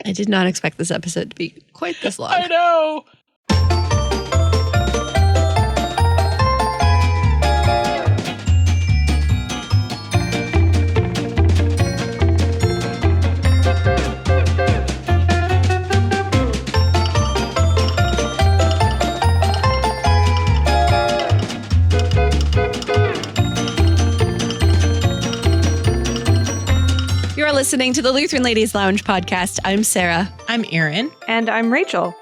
I did not expect this episode to be quite this long. I know. You're listening to the Lutheran Ladies Lounge podcast. I'm Sarah. I'm Erin. And I'm Rachel.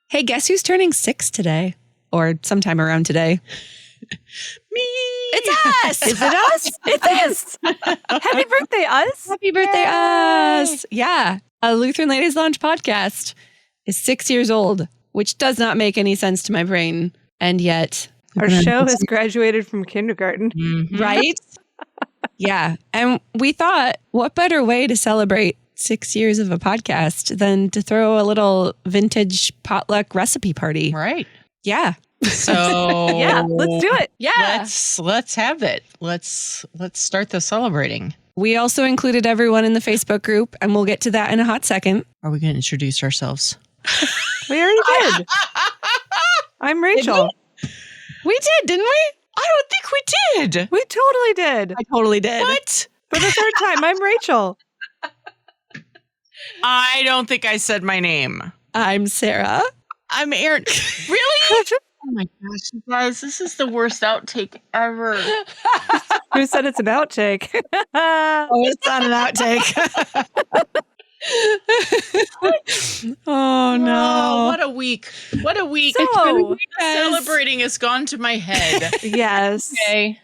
Hey, guess who's turning 6 today? Or sometime around today? Me. It's us! Is it us? It is. Happy birthday, us. Happy birthday, us! Yeah, a Lutheran Ladies Lounge podcast is 6 years old, which does not make any sense to my brain. And yet... Our show has graduated from kindergarten. Mhm. Right? Yeah. And we thought, what better way to celebrate 6 years of a podcast than to throw a little vintage potluck recipe party? Right. Yeah. So Yeah, let's do it. Yeah. Let's have it. Let's start the celebrating. We also included everyone in the Facebook group, and we'll get to that in a hot second. Are we going to introduce ourselves? We already did. I'm Rachel. We did, didn't we? I don't think we did. We totally did. I totally did. What? For the third time, I'm Rachel. I don't think I said my name. I'm Sarah. I'm Erin. Really? Oh my gosh, you guys, this is the worst outtake ever. Who said it's an outtake? Oh, it's not an outtake. Oh no! Oh, what a week! What a week! So, Celebrating has gone to my head. yes. Okay.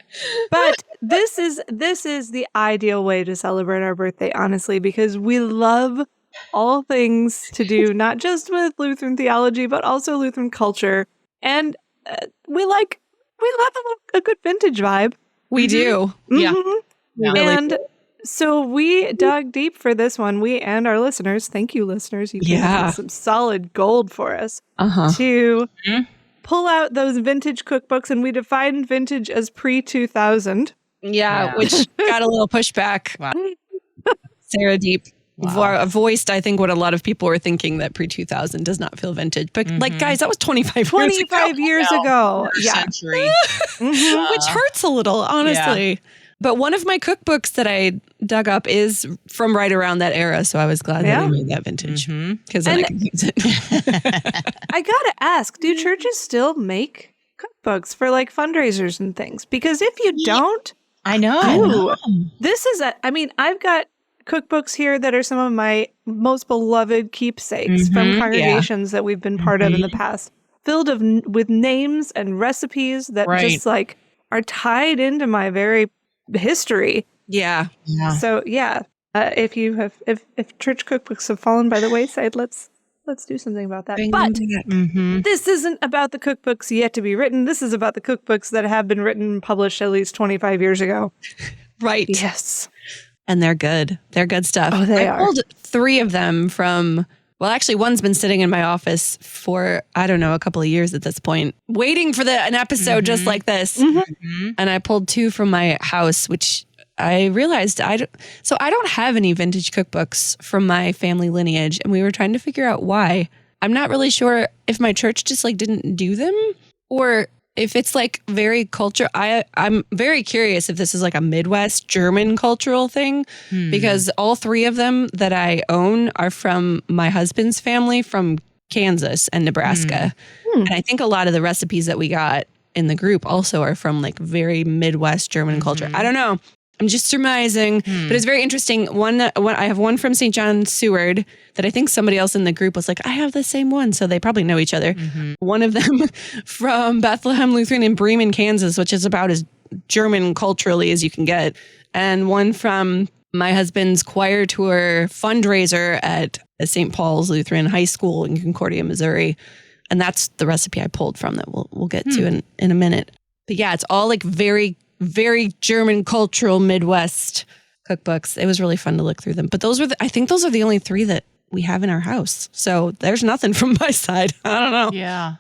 But this is the ideal way to celebrate our birthday, honestly, because we love all things to do, not just with Lutheran theology, but also Lutheran culture. And we love a good vintage vibe. We do. Yeah. Mhm. Yeah. Really And do. so we dug deep for this one. We and our listeners, thank you, listeners. You came up with some solid gold for us to Mhm. pull out those vintage cookbooks, and we defined vintage as pre-2000. Yeah, which got a little pushback. Wow. Sarah Deep Wow. voiced, I think, what a lot of people were thinking, that pre-2000 does not feel vintage. But like, guys, that was 25 years ago. Yeah. Century. Mhm. which hurts a little, honestly. But one of my cookbooks that I dug up is from right around that era. So I was glad that we made that vintage because then I can use it. I gotta ask, do churches still make cookbooks for like fundraisers and things? Because if you don't, I know. this is I've got cookbooks here that are some of my most beloved keepsakes from congregations that we've been part of in the past, filled with names and recipes that just like are tied into my very history. Yeah. Yeah. So if church cookbooks have fallen by the wayside, let's do something about that. But this isn't about the cookbooks yet to be written. This is about the cookbooks that have been written and published at least 25 years ago. Right. Yes. And they're good. They're good stuff. Oh, they I are. pulled 3 of them from, well, actually, one's been sitting in my office for, I don't know, a couple of years at this point, waiting for an episode just like this. And I pulled 2 from my house, which I realized I don't have any vintage cookbooks from my family lineage. And we were trying to figure out why. I'm not really sure if my church just like didn't do them, or if it's like very culture. I'm very curious if this is like a Midwest German cultural thing, because all 3 of them that I own are from my husband's family from Kansas and Nebraska. And I think a lot of the recipes that we got in the group also are from like very Midwest German culture. I don't know. I'm just surmising, but it's very interesting. I have one from St. John Seward that I think somebody else in the group was like, I have the same one. So they probably know each other. One of them from Bethlehem Lutheran in Bremen, Kansas, which is about as German culturally as you can get. And one from my husband's choir tour fundraiser at St. Paul's Lutheran High School in Concordia, Missouri. And that's the recipe I pulled from that we'll get to in a minute. But yeah, it's all like very, very German cultural Midwest cookbooks. It was really fun to look through them. But I think those are the only 3 that we have in our house. So there's nothing from my side. I don't know. Yeah.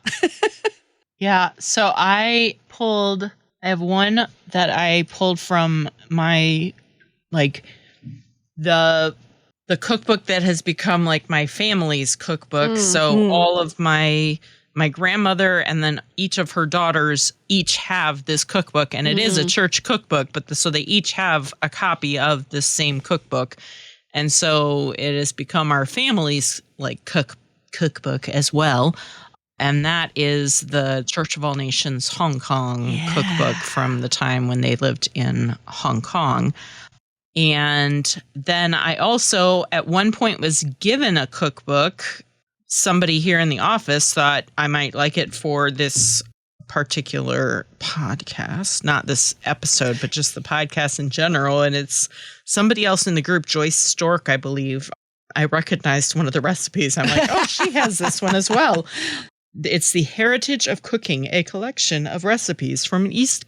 Yeah. So I have one that I pulled from my, like, the the cookbook that has become like my family's cookbook. So all of my grandmother and then each of her daughters each have this cookbook, and it is a church cookbook, but so they each have a copy of this same cookbook. And so it has become our family's like cookbook as well. And that is the Church of All Nations Hong Kong cookbook from the time when they lived in Hong Kong. And then I also at one point was given a cookbook. Somebody here in the office thought I might like it for this particular podcast, not this episode, but just the podcast in general. And it's somebody else in the group, Joyce Stork, I believe. I recognized one of the recipes. I'm like, oh, she has this one as well. It's The Heritage of Cooking, a collection of recipes from East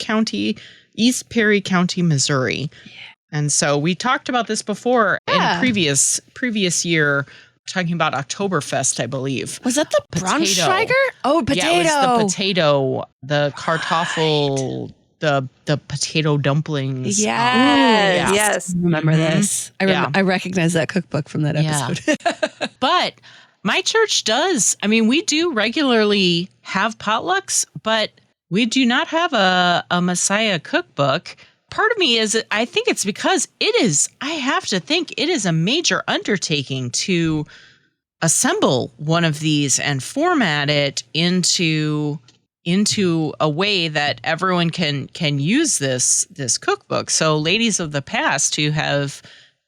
Perry County, Missouri. Yeah. And so we talked about this before in previous year, talking about Oktoberfest, I believe. Was that the Braunschweiger? Oh, potato. Yeah, it was the potato, the kartoffel, the potato dumplings. Yes. I remember this. I recognize that cookbook from that episode. Yeah. But my church does. I mean, we do regularly have potlucks, but we do not have a Messiah cookbook. Part of me is, I think it's because I have to think it is a major undertaking to assemble one of these and format it into a way that everyone can use this cookbook. So ladies of the past who have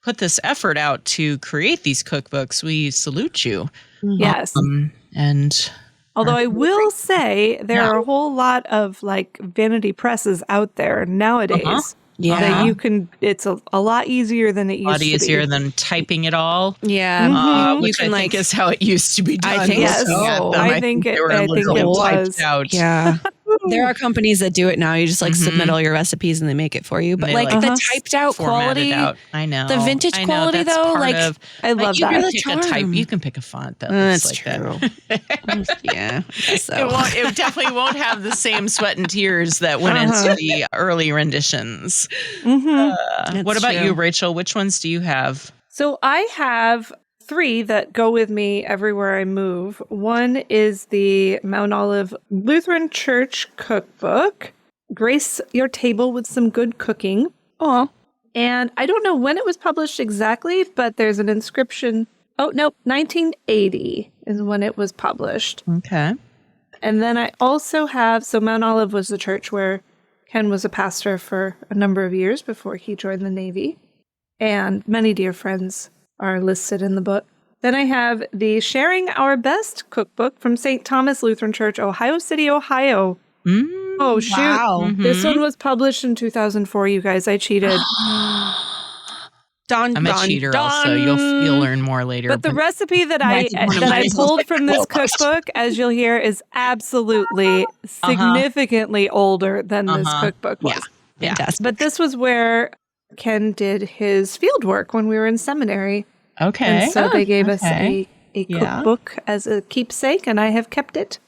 put this effort out to create these cookbooks, we salute you. Yes. And although I will say there are a whole lot of like vanity presses out there nowadays. That you can, it's a lot easier than it used to be. A lot easier than typing it all. Yeah. Which I think is how it used to be done. I think so. I think it was. Out. Yeah. There are companies that do it now. You just like submit all your recipes and they make it for you. But like the typed out quality, I know. The vintage quality though, like I love that. You can pick a font that that's looks like true. that. Yeah. So. It definitely won't have the same sweat and tears that went into the early renditions. What about you, Rachel? Which ones do you have? So I have 3 that go with me everywhere I move. One is the Mount Olive Lutheran Church Cookbook, Grace Your Table with Some Good Cooking. Oh. And I don't know when it was published exactly, but there's an inscription. Oh, no, 1980 is when it was published. Okay. And then I also have, so Mount Olive was the church where Ken was a pastor for a number of years before he joined the Navy. And many dear friends are listed in the book. Then I have the Sharing Our Best cookbook from St. Thomas Lutheran Church, Ohio City, Ohio. Oh, shoot. Wow. This one was published in 2004, you guys. I cheated. I'm a cheater also. You'll learn more later. But the recipe that I pulled from this cookbook, as you'll hear, is absolutely significantly older than this cookbook was. Yeah. Fantastic. But this was where Ken did his field work when we were in seminary. Okay. And so they gave us a cookbook as a keepsake, and I have kept it.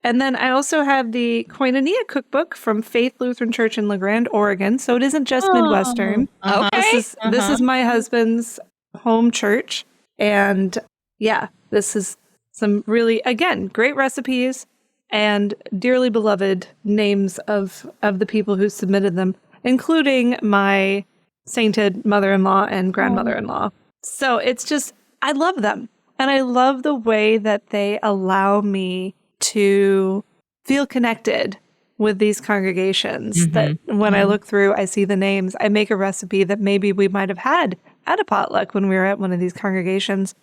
And then I also have the Koinonia cookbook from Faith Lutheran Church in La Grande, Oregon. So it isn't just Midwestern. Okay. This is my husband's home church. And yeah, this is some really, again, great recipes and dearly beloved names of the people who submitted them, including my sainted mother-in-law and grandmother-in-law. So it's just, I love them. And I love the way that they allow me to feel connected with these congregations. That when I look through, I see the names. I make a recipe that maybe we might have had at a potluck when we were at one of these congregations.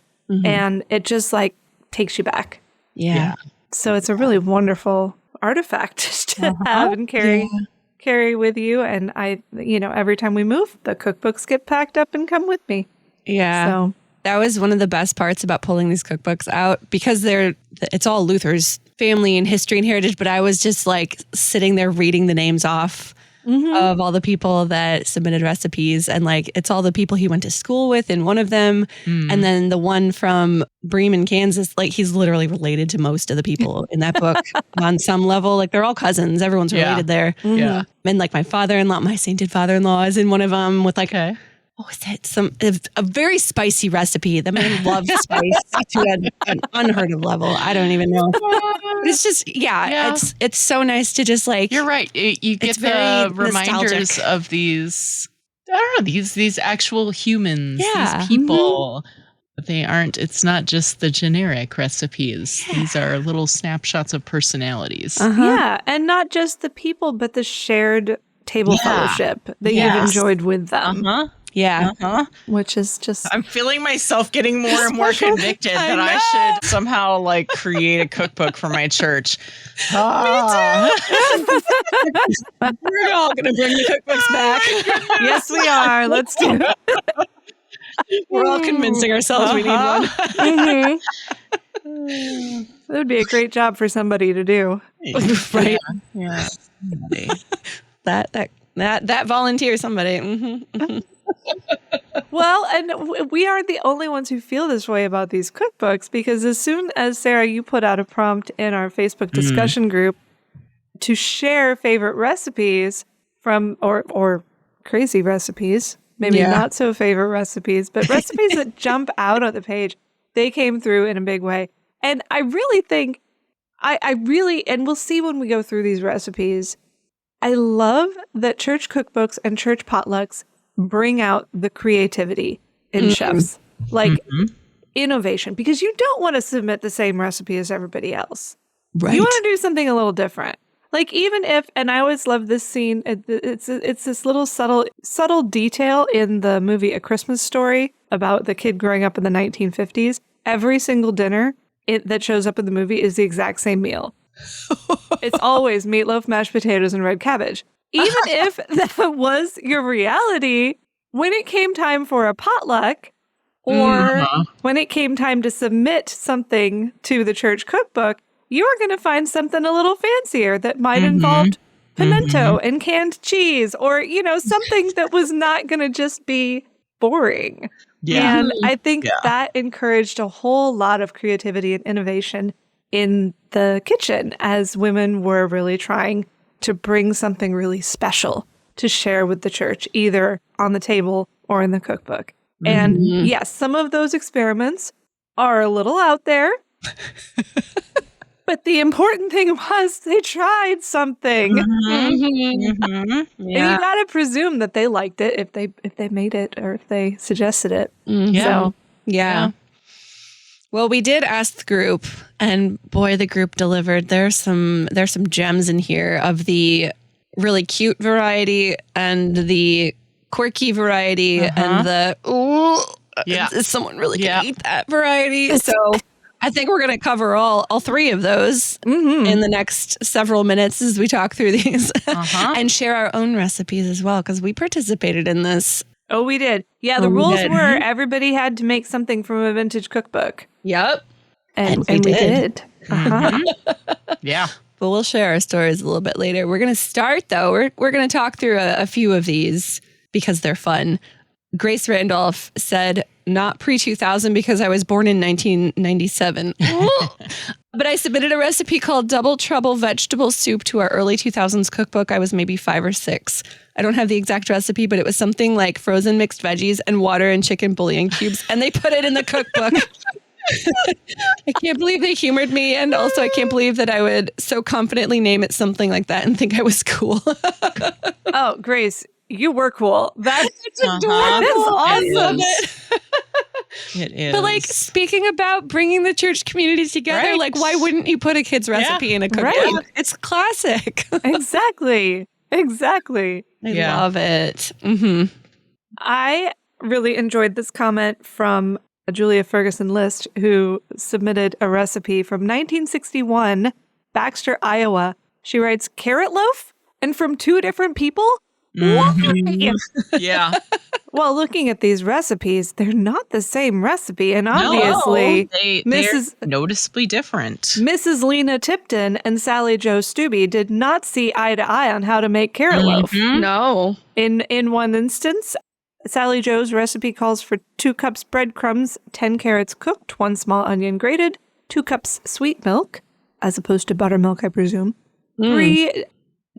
And it just like takes you back. Yeah. So it's a really wonderful artifact to have and carry with you. And I, every time we move, the cookbooks get packed up and come with me. Yeah. So that was one of the best parts about pulling these cookbooks out, because it's all Luther's family and history and heritage. But I was just like sitting there reading the names off of all the people that submitted recipes. And like, it's all the people he went to school with in one of them. And then the one from Bremen, Kansas, like he's literally related to most of the people in that book on some level. Like they're all cousins. Everyone's related there. Yeah. And like my father-in-law, my sainted father-in-law is in one of them with like what was it? A very spicy recipe. The man loves spice to an unheard of level. I don't even know. But it's just, it's so nice to just like. You're right. You get the reminders of these, I don't know, these actual humans, these people. They aren't, it's not just the generic recipes. These are little snapshots of personalities. Yeah. And not just the people, but the shared table fellowship that you've enjoyed with them. Yeah. Which is just... I'm feeling myself getting more and more convicted that I should somehow like create a cookbook for my church. Me too. We're all going to bring the cookbooks back. Yes, we are. Let's do it. We're all convincing ourselves we need one. That would be a great job for somebody to do. Right? Yeah. That volunteer somebody. Well, and we aren't the only ones who feel this way about these cookbooks, because as soon as, Sarah, you put out a prompt in our Facebook discussion group to share favorite recipes from, or crazy recipes, maybe not so favorite recipes, but recipes that jump out on the page, they came through in a big way. And I really think, and we'll see when we go through these recipes, I love that church cookbooks and church potlucks bring out the creativity in chefs, like innovation, because you don't want to submit the same recipe as everybody else. Right. You want to do something a little different. Like even if, and I always love this scene, it's this little subtle detail in the movie A Christmas Story about the kid growing up in the 1950s. Every single dinner that shows up in the movie is the exact same meal. It's always meatloaf, mashed potatoes, and red cabbage. Even if that was your reality, when it came time for a potluck, or when it came time to submit something to the church cookbook, you were going to find something a little fancier that might involve pimento and canned cheese, or, something that was not going to just be boring. Yeah. And I think that encouraged a whole lot of creativity and innovation in the kitchen as women were really trying to bring something really special to share with the church, either on the table or in the cookbook. And yes, some of those experiments are a little out there, but the important thing was they tried something. And you got to presume that they liked it if they made it or if they suggested it. So, yeah. Well, we did ask the group, and boy, the group delivered. There's some gems in here of the really cute variety and the quirky variety and the is someone really gonna eat that variety? So I think we're gonna cover all three of those in the next several minutes as we talk through these and share our own recipes as well, because we participated in this. Oh, we did. Yeah, the rules were everybody had to make something from a vintage cookbook. Yep. And we did. Yeah. But we'll share our stories a little bit later. We're going to start, though. We're going to talk through a few of these because they're fun. Grace Randolph said, not pre-2000 because I was born in 1997. But I submitted a recipe called Double Trouble Vegetable Soup to our early 2000s cookbook. I was maybe 5 or 6. I don't have the exact recipe, but it was something like frozen mixed veggies and water and chicken bouillon cubes. And they put it in the cookbook. I can't believe they humored me. And also I can't believe that I would so confidently name it something like that and think I was cool. Oh, Grace, you were cool. That's adorable. That is awesome. It is. But like, speaking about bringing the church community together, like, why wouldn't you put a kid's recipe in a cookbook? Right. It's classic. Exactly. I love it. I really enjoyed this comment from Julia Ferguson List, who submitted a recipe from 1961, Baxter, Iowa. She writes, carrot loaf? And from 2 different people? Why? Yeah. Well, looking at these recipes, they're not the same recipe. And obviously, they're noticeably different. Mrs. Lena Tipton and Sally Jo Stubbe did not see eye to eye on how to make carrot loaf. No. In one instance, Sally Jo's recipe calls for 2 cups breadcrumbs, 10 carrots cooked, 1 small onion grated, 2 cups sweet milk, as opposed to buttermilk, I presume, 3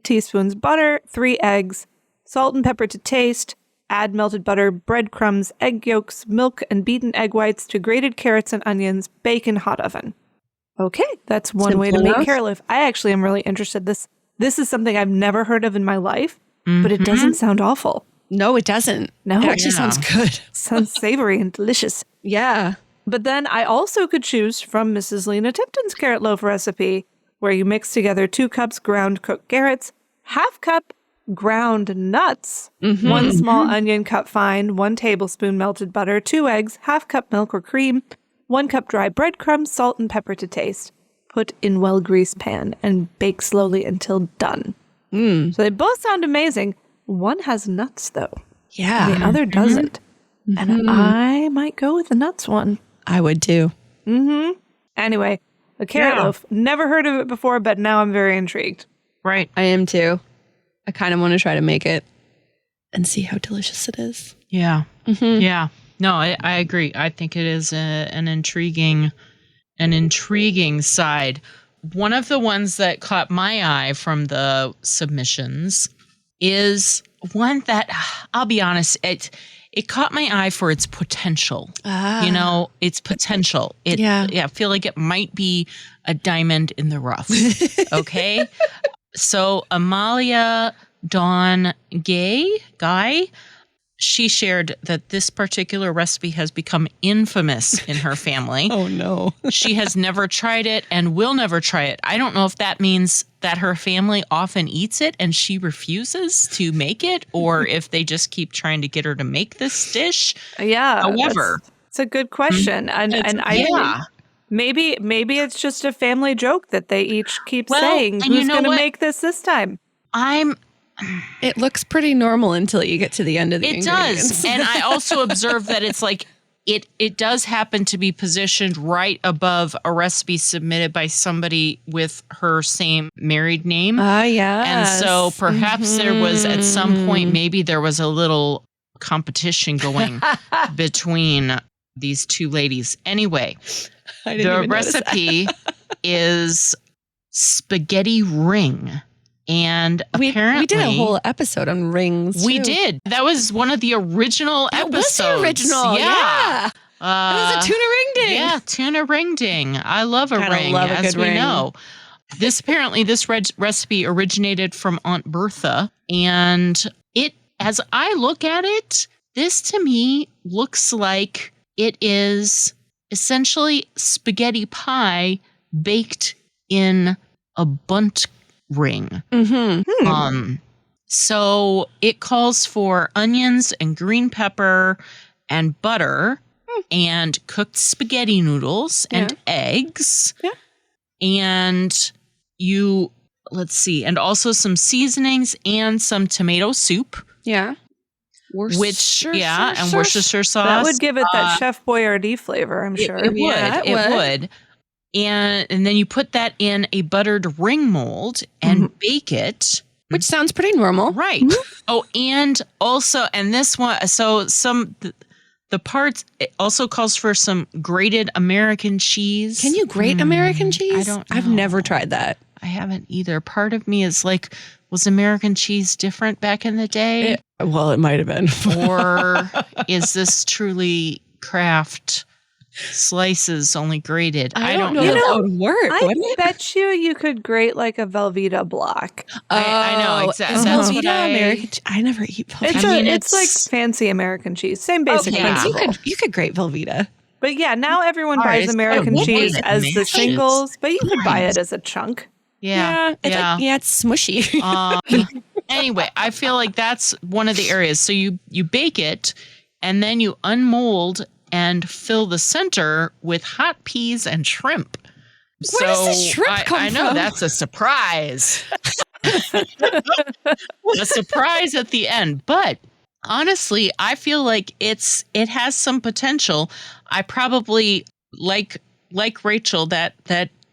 teaspoons butter, 3 eggs, salt and pepper to taste, Add melted butter, breadcrumbs, egg yolks, milk, and beaten egg whites to grated carrots and onions. Bake in hot oven. Okay, that's one way to make carrot loaf. I actually am really interested. This is something I've never heard of in my life, but it doesn't sound awful. No, it doesn't. No. It actually sounds good. Sounds savory and delicious. Yeah. But then I also could choose from Mrs. Lena Tipton's carrot loaf recipe, where you mix together 2 cups ground cooked carrots, 1/2 cup ground nuts, 1 small onion cut fine, 1 tablespoon melted butter, 2 eggs, 1/2 cup milk or cream, 1 cup dry breadcrumbs, salt and pepper to taste. Put in well-greased pan and bake slowly until done. So they both sound amazing. One has nuts, though. Yeah. The other doesn't. And I might go with the nuts one. I would too. Anyway, a carrot loaf. Never heard of it before, but now I'm very intrigued. Right. I am too. I kind of want to try to make it and see how delicious it is. Yeah. Yeah. No, I agree. I think it is an intriguing side. One of the ones that caught my eye from the submissions is one that, I'll be honest, it caught my eye for its potential. You know, its potential. I feel like it might be a diamond in the rough. Okay. So Amalia Dawn Guy, she shared that this particular recipe has become infamous in her family. Oh, no. She has never tried it and will never try it. I don't know if that means that her family often eats it and she refuses to make it, or if they just keep trying to get her to make this dish. Yeah. However, it's a good question. And I maybe it's just a family joke that they each keep saying, who's going to make this time? It looks pretty normal until you get to the end of the ingredients. It does. And I also observed that it's like, it does happen to be positioned right above a recipe submitted by somebody with her same married name. Yeah. And so perhaps there was at some point, maybe there was a little competition going between these two ladies. Anyway, the recipe is spaghetti ring. And apparently we did a whole episode on rings. We did. That was one of the original episodes. That was the original. Yeah. It was a tuna ring ding. Yeah, tuna ring ding. I love a ring, as we know. This recipe originated from Aunt Bertha, and it, as I look at it, this to me looks like it is essentially spaghetti pie baked in a bundt ring. So it calls for onions and green pepper and butter and cooked spaghetti noodles and eggs. Yeah. And and also some seasonings and some tomato soup. Yeah. Worcestershire sauce. That would give it that Chef Boyardee flavor, I'm sure. It would. And then you put that in a buttered ring mold and bake it. Which sounds pretty normal. Right. Oh, and also, and this one, so the parts, it also calls for some grated American cheese. Can you grate American cheese? I don't know. I've never tried that. I haven't either. Part of me is like, was American cheese different back in the day? It might have been. Or is this truly craft slices only grated? I don't know if that would work. I bet you could grate like a Velveeta block. I know exactly. That's Velveeta American. I never eat Velveeta. It's like fancy American cheese. Same basic principle. You could grate Velveeta. But yeah, now everyone buys American cheese as the singles, but you could buy it as a chunk. Yeah. It's smushy. Anyway, I feel like that's one of the areas. So you bake it and then you unmold and fill the center with hot peas and shrimp. Where does the shrimp come from? I know, that's a surprise. A surprise at the end. But honestly, I feel like it has some potential. I probably, like Rachel, that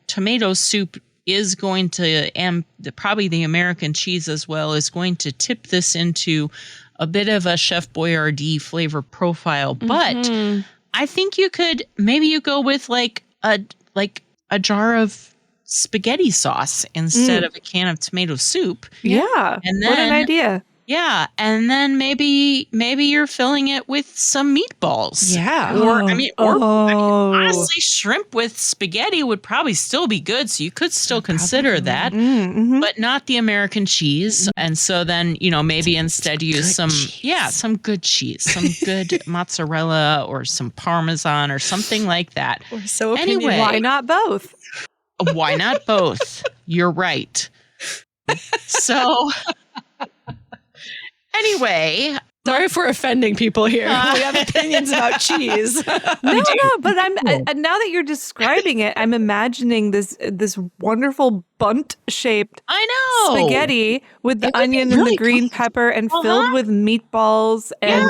tomato soup is going to, and probably the American cheese as well, is going to tip this into a bit of a Chef Boyardee flavor profile. But I think you go with like a jar of spaghetti sauce instead of a can of tomato soup. Yeah. And then, what an idea. Yeah, and then maybe you're filling it with some meatballs. Yeah. Or honestly, Oh. shrimp with spaghetti would probably still be good. So you could still consider that, Mm-hmm. but not the American cheese. And so then, maybe instead use some good cheese, some good mozzarella or some Parmesan or something like that. We're so Anyway, Why not both? Why not both? You're right. So anyway, sorry for offending people here. We have opinions about cheese. No, but I'm now that you're describing it, I'm imagining this wonderful bunt-shaped spaghetti with the onion and the green pepper and filled with meatballs and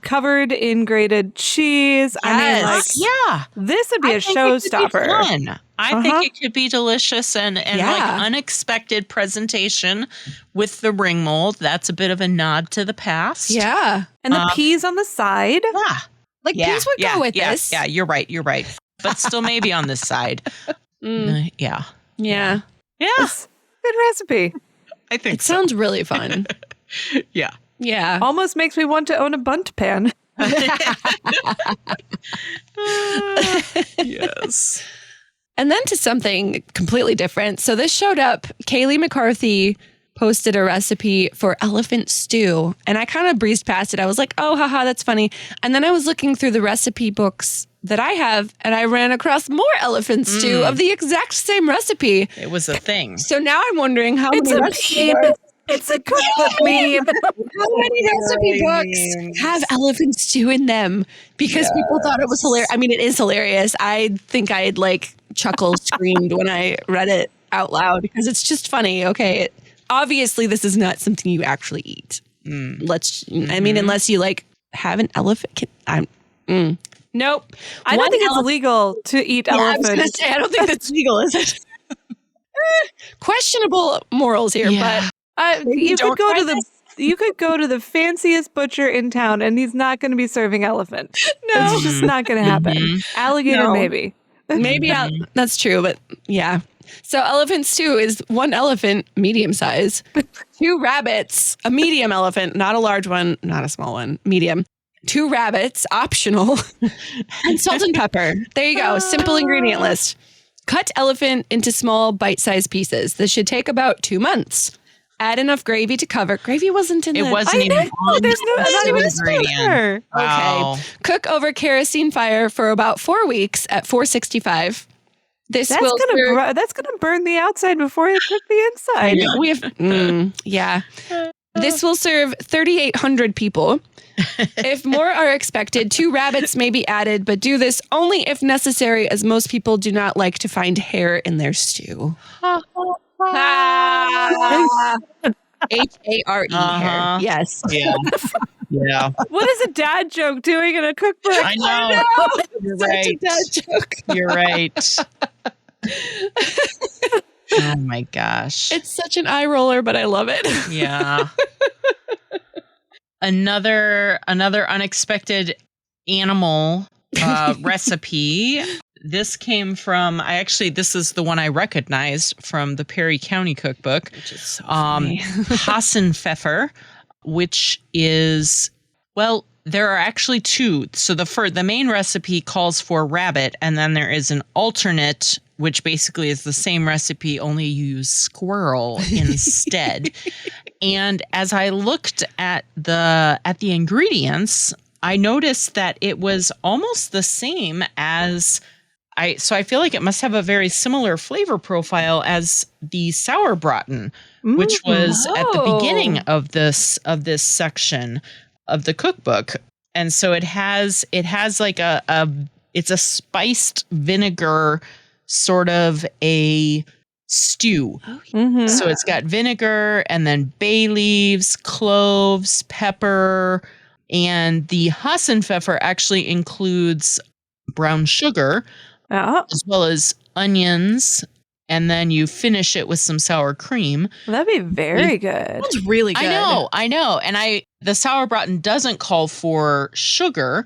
covered in grated cheese. Yes. I mean, this would be a showstopper. I think it could be delicious and like unexpected presentation with the ring mold. That's a bit of a nod to the past. Yeah. And the peas on the side. Yeah. Like peas would go with this. Yeah, you're right. But still maybe on this side. Yeah. Yeah. Good recipe. I think it sounds really fun. Yeah. Yeah. Almost makes me want to own a bunt pan. Yes. And then to something completely different. So this showed up. Kaylee McCarthy posted a recipe for elephant stew. And I kind of breezed past it. I was like, oh, haha, that's funny. And then I was looking through the recipe books that I have, and I ran across more elephant stew of the exact same recipe. It was a thing. So now I'm wondering how many recipes. It's a cookbook meme. How many recipe books have elephant stew in them? Because people thought it was hilarious. I mean, it is hilarious. I think I'd screamed when I read it out loud because it's just funny. Okay. Obviously, this is not something you actually eat. I mean, unless you have an elephant. Nope. I don't think it's illegal to eat elephant. I was going to say, I don't think that's legal, is it? Questionable morals here, but you could go to the fanciest butcher in town, and he's not going to be serving elephant. No, it's just not going to happen. Alligator, maybe. Maybe that's true, but yeah. So elephant stew is 1 elephant, medium size, 2 rabbits, a medium elephant, not a large one, not a small one, medium, 2 rabbits, optional, and salt and pepper. There you go. Simple ingredient list. Cut elephant into small bite-sized pieces. This should take about 2 months. Add enough gravy to cover. Gravy wasn't in it. The, wasn't even on there's not even ingredient. Wow. Okay. Cook over kerosene fire for about 4 weeks at 465. That's gonna burn the outside before you cook the inside. We have This will serve 3,800 people. If more are expected, 2 rabbits may be added, but do this only if necessary, as most people do not like to find hair in their stew. HARE hair. Yes. Yeah. Yeah. What is a dad joke doing in a cookbook? I know. You're right. Such a dad joke. You're right. Oh my gosh. It's such an eye roller, but I love it. Yeah. Another unexpected animal recipe. This came from this is the one I recognized from the Perry County Cookbook, which is so funny. Hassenpfeffer, which is, well, there are actually 2. So the main recipe calls for rabbit, and then there is an alternate, which basically is the same recipe, only you use squirrel instead. And as I looked at the ingredients, I noticed that it was almost the same as so I feel like it must have a very similar flavor profile as the sauerbraten, which was at the beginning of this section of the cookbook. And so it has like it's a spiced vinegar sort of a stew. Mm-hmm. So it's got vinegar and then bay leaves, cloves, pepper, and the Hassenpfeffer actually includes brown sugar, as well as onions, and then you finish it with some sour cream. Well, that'd be very good. That's really good. I know. And the sauerbraten doesn't call for sugar,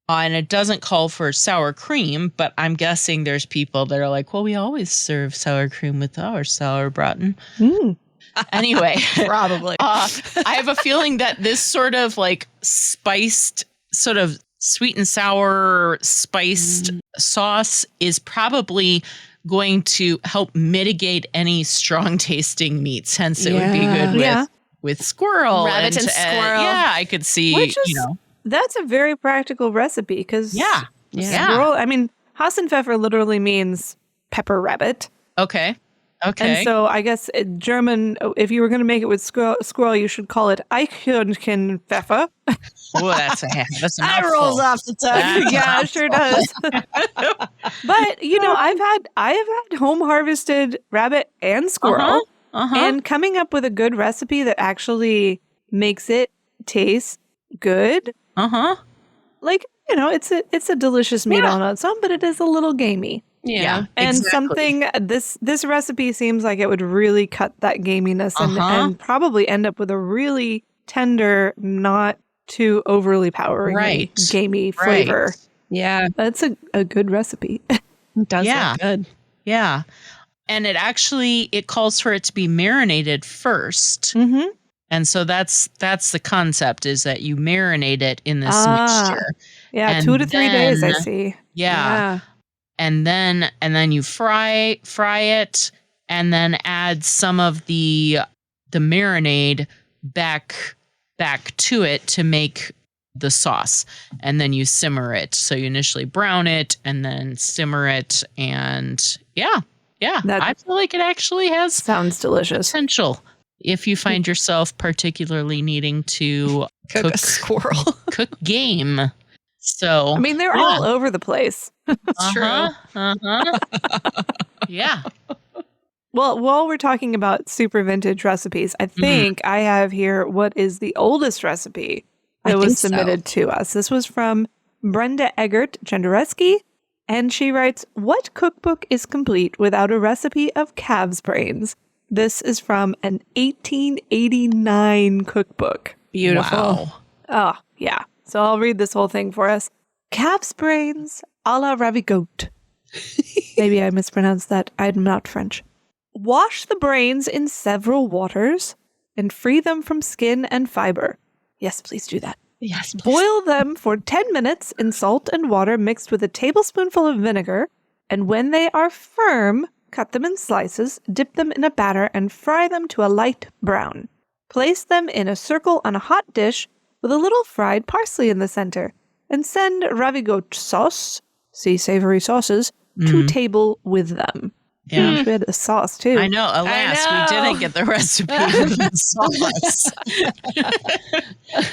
and it doesn't call for sour cream, but I'm guessing there's people that are like, well, we always serve sour cream with our sauerbraten. Anyway, Probably. I have a feeling that this sort of like spiced, sort of sweet and sour spiced sauce is probably going to help mitigate any strong tasting meats. Hence, it would be good with squirrel. Rabbit and squirrel. I could see, That's a very practical recipe because squirrel, I mean, Hassenpfeffer literally means pepper rabbit. Okay. And so I guess in German, if you were going to make it with squirrel, you should call it Eichenpfeffer. Oh, that's a mouthful. That rolls off the tongue. Yeah, it sure does. But I have had home harvested rabbit and squirrel, and coming up with a good recipe that actually makes it taste good. Like, it's a delicious meat on its own, but it is a little gamey. Yeah. And something this recipe seems like it would really cut that gaminess and probably end up with a really tender, not too overly powering gamey flavor. Yeah. That's a good recipe. It does look good. Yeah. And it calls for it to be marinated first. Mm-hmm. And so that's the concept, is that you marinate it in this mixture. Yeah, and 2 to 3 days, I see. Yeah. And then you fry it, and then add some of the marinade back to it to make the sauce. And then you simmer it. So you initially brown it and then simmer it, and I feel like it actually has sounds delicious potential if you find yourself particularly needing to cook a squirrel. Cook game. So I mean, they're all over the place. It's true. Yeah. Well, while we're talking about super vintage recipes, I think I have here what is the oldest recipe that was submitted to us. This was from Brenda Eggert Jendereski, and she writes, "What cookbook is complete without a recipe of calves' brains?" This is from an 1889 cookbook. Beautiful. Wow. Oh, yeah. So I'll read this whole thing for us. Calf's brains a la ravigote. Maybe I mispronounced that. I'm not French. Wash the brains in several waters and free them from skin and fiber. Yes, please do that. Yes. Please. Boil them for 10 minutes in salt and water mixed with a tablespoonful of vinegar. And when they are firm, cut them in slices, dip them in a batter, and fry them to a light brown. Place them in a circle on a hot dish with a little fried parsley in the center, and send ravigote sauce, see savory sauces, to table with them. Yeah. We had a sauce too. I know. Alas, we didn't get the recipe of the sauce.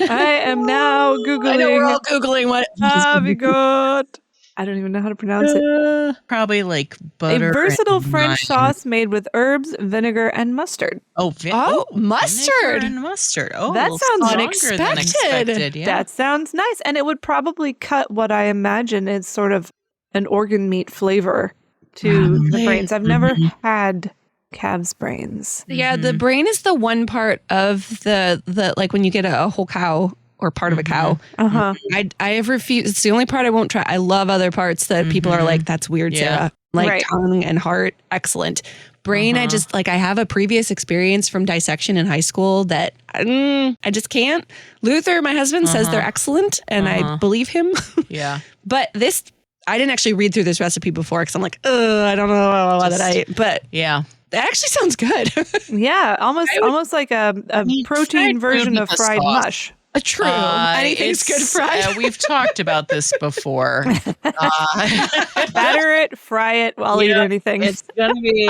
I am now Googling. I know we're all Googling what ravigote. I don't even know how to pronounce it. Probably like butter. A versatile French sauce made with herbs, vinegar, and mustard. Mustard. Vinegar and mustard. Oh, that sounds unexpected. Yeah. That sounds nice. And it would probably cut what I imagine is sort of an organ meat flavor to the brains. I've never had calves' brains. Yeah, the brain is the one part of the like when you get a whole cow or part of a cow. I have refused. It's the only part I won't try. I love other parts that people are like, that's weird, Sarah. Like tongue and heart, excellent. Brain, I just like, I have a previous experience from dissection in high school that I just can't. Luther, my husband, says they're excellent, and I believe him. Yeah. But this, I didn't actually read through this recipe before because I'm like, I don't know that but yeah. That actually sounds good. Yeah, almost like a protein version of fried mush. True. Anything's good fried. We've talked about this before. Batter it, fry it. I'll eat anything. It's gonna be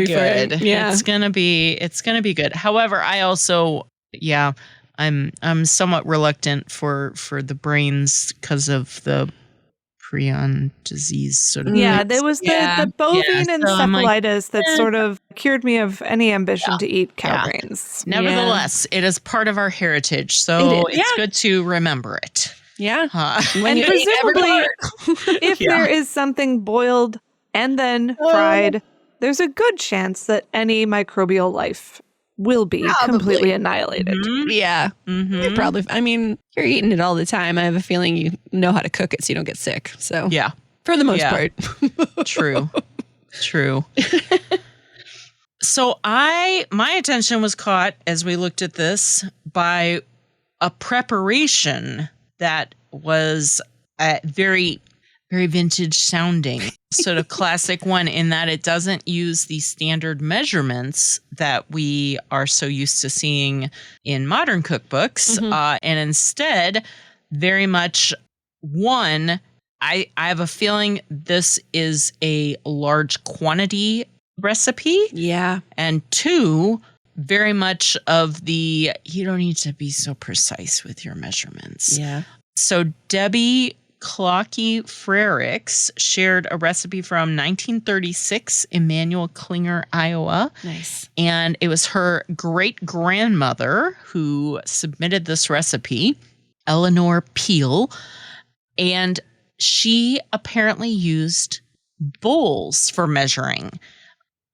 good. Yeah. It's gonna be good. However, I also, I'm somewhat reluctant for the brains because of the prion disease sort of. Yeah, there was the bovine encephalitis that sort of cured me of any ambition to eat cow brains. Nevertheless, it is part of our heritage, so it's good to remember it. Yeah. And presumably, if there is something boiled and then fried, there's a good chance that any microbial life will be completely annihilated. Yeah. You're probably, I mean, you're eating it all the time. I have a feeling you know how to cook it so you don't get sick. So, for the most part. True. So my attention was caught as we looked at this by a preparation that was very, very vintage sounding, sort of classic one in that it doesn't use the standard measurements that we are so used to seeing in modern cookbooks. And instead, very much I have a feeling this is a large quantity recipe. Yeah. And 2, very much of you don't need to be so precise with your measurements. Yeah. So Debbie Clocky Frericks shared a recipe from 1936, Emmanuel Klinger, Iowa. Nice. And it was her great-grandmother who submitted this recipe, Eleanor Peel. And she apparently used bowls for measuring.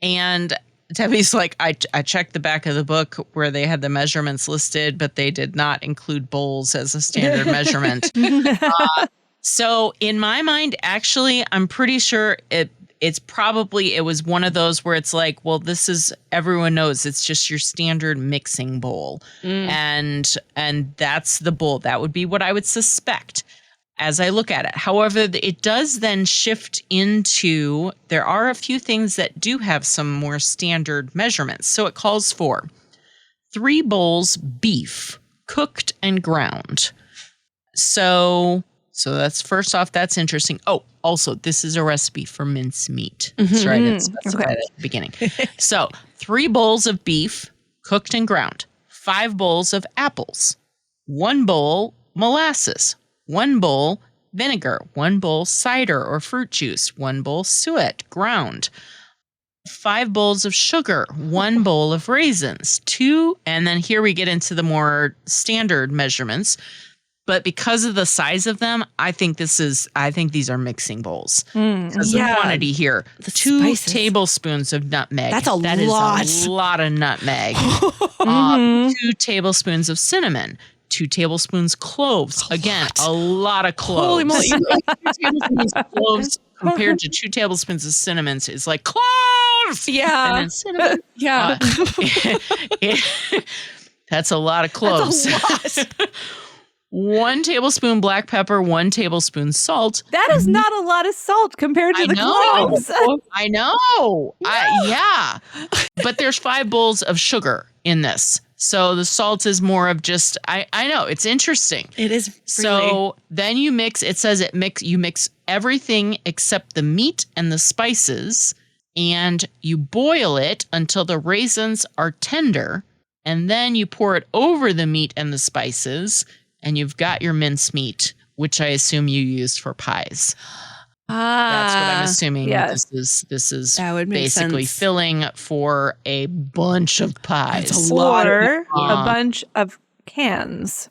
And Debbie's like, I checked the back of the book where they had the measurements listed, but they did not include bowls as a standard measurement. So in my mind, actually, I'm pretty sure it was one of those where it's like, well, this is, everyone knows it's just your standard mixing bowl. And that's the bowl. That would be what I would suspect as I look at it. However, it does then shift into, there are a few things that do have some more standard measurements. So it calls for 3 bowls beef, cooked and ground. So that's first off, that's interesting. Oh, also, this is a recipe for mince meat. That's right. It's specified at the beginning. So 3 bowls of beef, cooked and ground, 5 bowls of apples, 1 bowl molasses, 1 bowl vinegar, 1 bowl cider or fruit juice, 1 bowl suet ground, 5 bowls of sugar, 1 bowl of raisins, 2, and then here we get into the more standard measurements. But because of the size of them, I think these are mixing bowls. Because the quantity here, 2 tablespoons of nutmeg. That is a lot of nutmeg. 2 tablespoons of cinnamon. 2 tablespoons cloves. Again, a lot of cloves. Holy moly. 2 tablespoons of cloves compared to 2 tablespoons of cinnamon is like cloves. Yeah. And then cinnamon. Yeah. That's a lot of cloves. That's a lot. 1 tablespoon black pepper, 1 tablespoon salt. That is not a lot of salt compared to the cloves. I know. Yeah. But there's 5 bowls of sugar in this. So the salt is more of just, I know, it's interesting. It is. Really. So then you mix, it says you mix everything except the meat and the spices, and you boil it until the raisins are tender, and then you pour it over the meat and the spices, and you've got your mincemeat, which I assume you used for pies. That's what I'm assuming. Yes. This is that would make basically sense. Filling for a bunch of pies. Or a bunch of cans.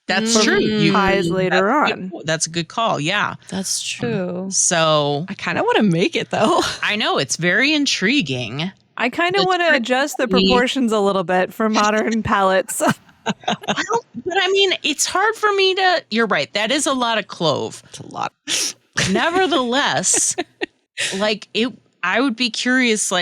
That's true. Pies later on. That's a good call. Yeah. That's true. So I kind of want to make it though. I know it's very intriguing. I kind of want to adjust the proportions a little bit for modern palates. But I mean, it's hard for me to, you're right. That is a lot of clove. It's a lot. Nevertheless, I would be curious,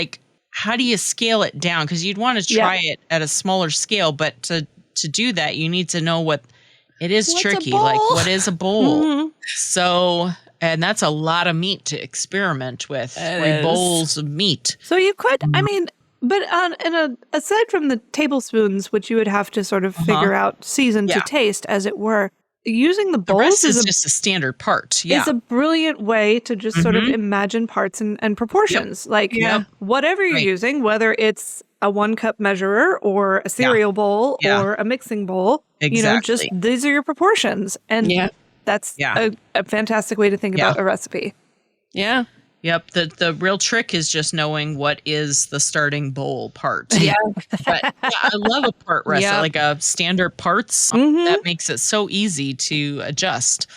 how do you scale it down? Because you'd want to try it at a smaller scale, but to do that, you need to know what's tricky. What is a bowl? So, and that's a lot of meat to experiment with. 3 bowls of meat. So you could, but aside from the tablespoons, which you would have to sort of figure out, season to taste, as it were, using the bowls rest is just a standard part. Yeah. It's a brilliant way to just sort of imagine parts and proportions. Whatever you're using, whether it's a 1-cup measurer or a cereal bowl or a mixing bowl, just these are your proportions. And that's a fantastic way to think about a recipe. Yeah. Yep. The real trick is just knowing what is the starting bowl part. Yeah. But I love a part recipe, like a standard parts. That makes it so easy to adjust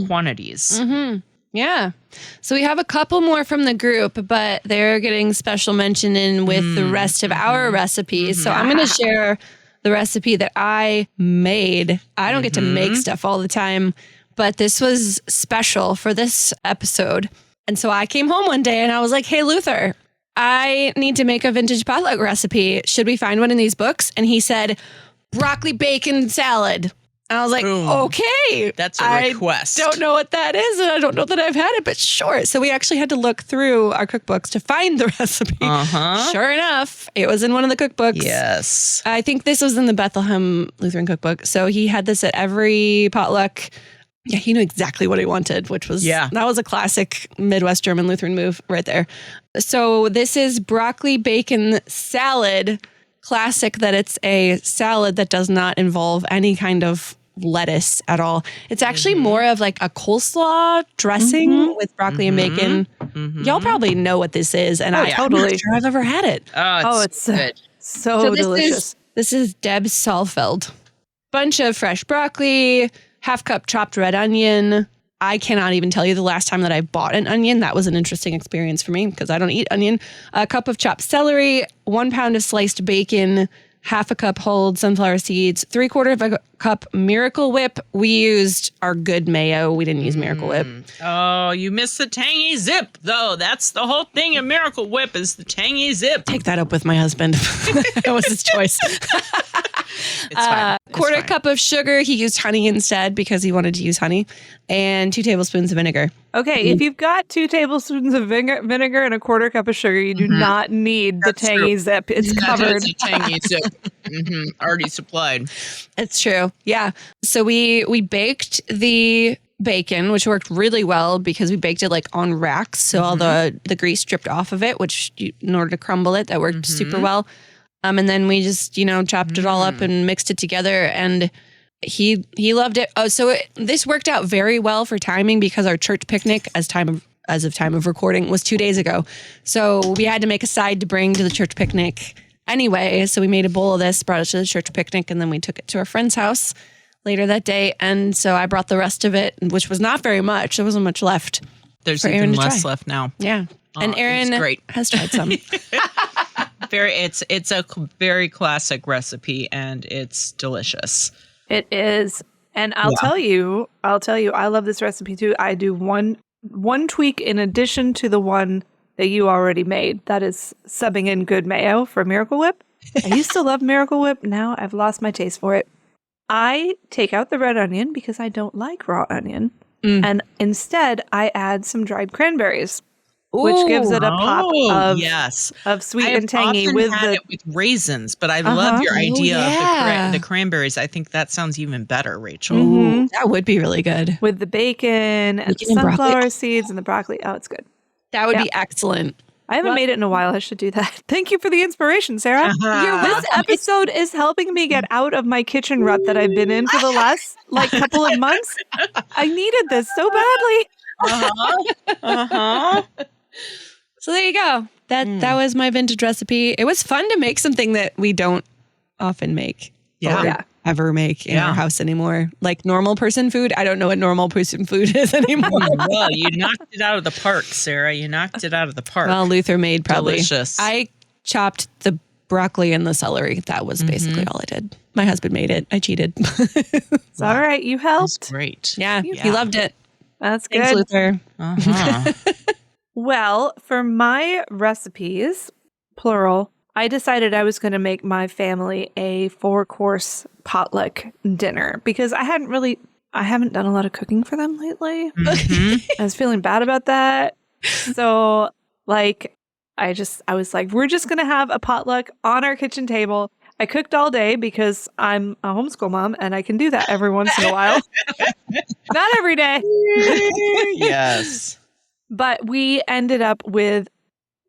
quantities. Yeah. So we have a couple more from the group, but they're getting special mention in with the rest of our recipes. So I'm going to share the recipe that I made. I don't get to make stuff all the time, but this was special for this episode. And so I came home one day and I was like, hey, Luther, I need to make a vintage potluck recipe. Should we find one in these books? And he said, broccoli bacon salad. And I was like, Boom. okay. That's a request. I don't know what that is, and I don't know that I've had it, but sure. So we actually had to look through our cookbooks to find the recipe. Sure enough, it was in one of the cookbooks. Yes. I think this was in the Bethlehem Lutheran cookbook. So he had this at every potluck. Yeah, he knew exactly what he wanted, which was, that was a classic Midwest German Lutheran move right there. So this is broccoli bacon salad. Classic that it's a salad that does not involve any kind of lettuce at all. It's actually more of like a coleslaw dressing with broccoli and bacon. Y'all probably know what this is, and I'm not sure I've ever had it. It's good. So delicious. This is Deb's Saalfeld. Bunch of fresh broccoli, half cup chopped red onion. I cannot even tell you the last time that I bought an onion. That was an interesting experience for me because I don't eat onion. A cup of chopped celery, 1 pound of sliced bacon, half a cup whole sunflower seeds, 3/4 of a cup Miracle Whip. We used our good mayo. We didn't use Miracle Whip. Oh, you missed the tangy zip, though. That's the whole thing of Miracle Whip is the tangy zip. Take that up with my husband. That was his choice. It's fine. Quarter cup of sugar. He used honey instead because he wanted to use honey. And 2 tablespoons of vinegar. Okay, if you've got 2 tablespoons of vinegar and a 1/4 cup of sugar, you do not need the tangy zip. It's covered. It's a tangy zip. Already supplied. It's true. Yeah. So we baked the bacon, which worked really well because we baked it like on racks. So all the grease dripped off of it, which in order to crumble it, that worked super well. And then we just, chopped it all up and mixed it together, and he loved it. Oh, so this worked out very well for timing because our church picnic, as of time of recording, was 2 days ago. So we had to make a side to bring to the church picnic anyway. So we made a bowl of this, brought it to the church picnic, and then we took it to our friend's house later that day. And so I brought the rest of it, which was not very much. There wasn't much left. There's even less left now. Yeah. And Aaron has tried some. It's a very classic recipe, and it's delicious. It is. And I'll tell you, I love this recipe too. I do one tweak in addition to the one that you already made. That is subbing in good mayo for Miracle Whip. I used to love Miracle Whip. Now I've lost my taste for it. I take out the red onion because I don't like raw onion. And instead I add some dried cranberries. Which gives it a pop of sweet and tangy. I've often had it with raisins, but I love your idea of the cranberries. I think that sounds even better, Rachel. That would be really good. With the bacon and the sunflower seeds and the broccoli. Oh, it's good. That would be excellent. I haven't made it in a while. I should do that. Thank you for the inspiration, Sarah. This episode is helping me get out of my kitchen rut that I've been in for the last couple of months. I needed this so badly. So there you go. That was my vintage recipe. It was fun to make something that we don't often make. Or ever make in our house anymore. Like normal person food. I don't know what normal person food is anymore. Well, you knocked it out of the park, Sarah. You knocked it out of the park. Well, Luther made probably. Delicious. I chopped the broccoli and the celery. That was basically all I did. My husband made it. I cheated. It's all right. You helped. That's great. Yeah, he loved it. That's good. Thanks, Luther. Well, for my recipes, plural, I decided I was going to make my family a 4-course potluck dinner because I haven't done a lot of cooking for them lately. I was feeling bad about that. So I was like, we're just going to have a potluck on our kitchen table. I cooked all day because I'm a homeschool mom and I can do that every once in a while. Not every day. Yes. But we ended up with,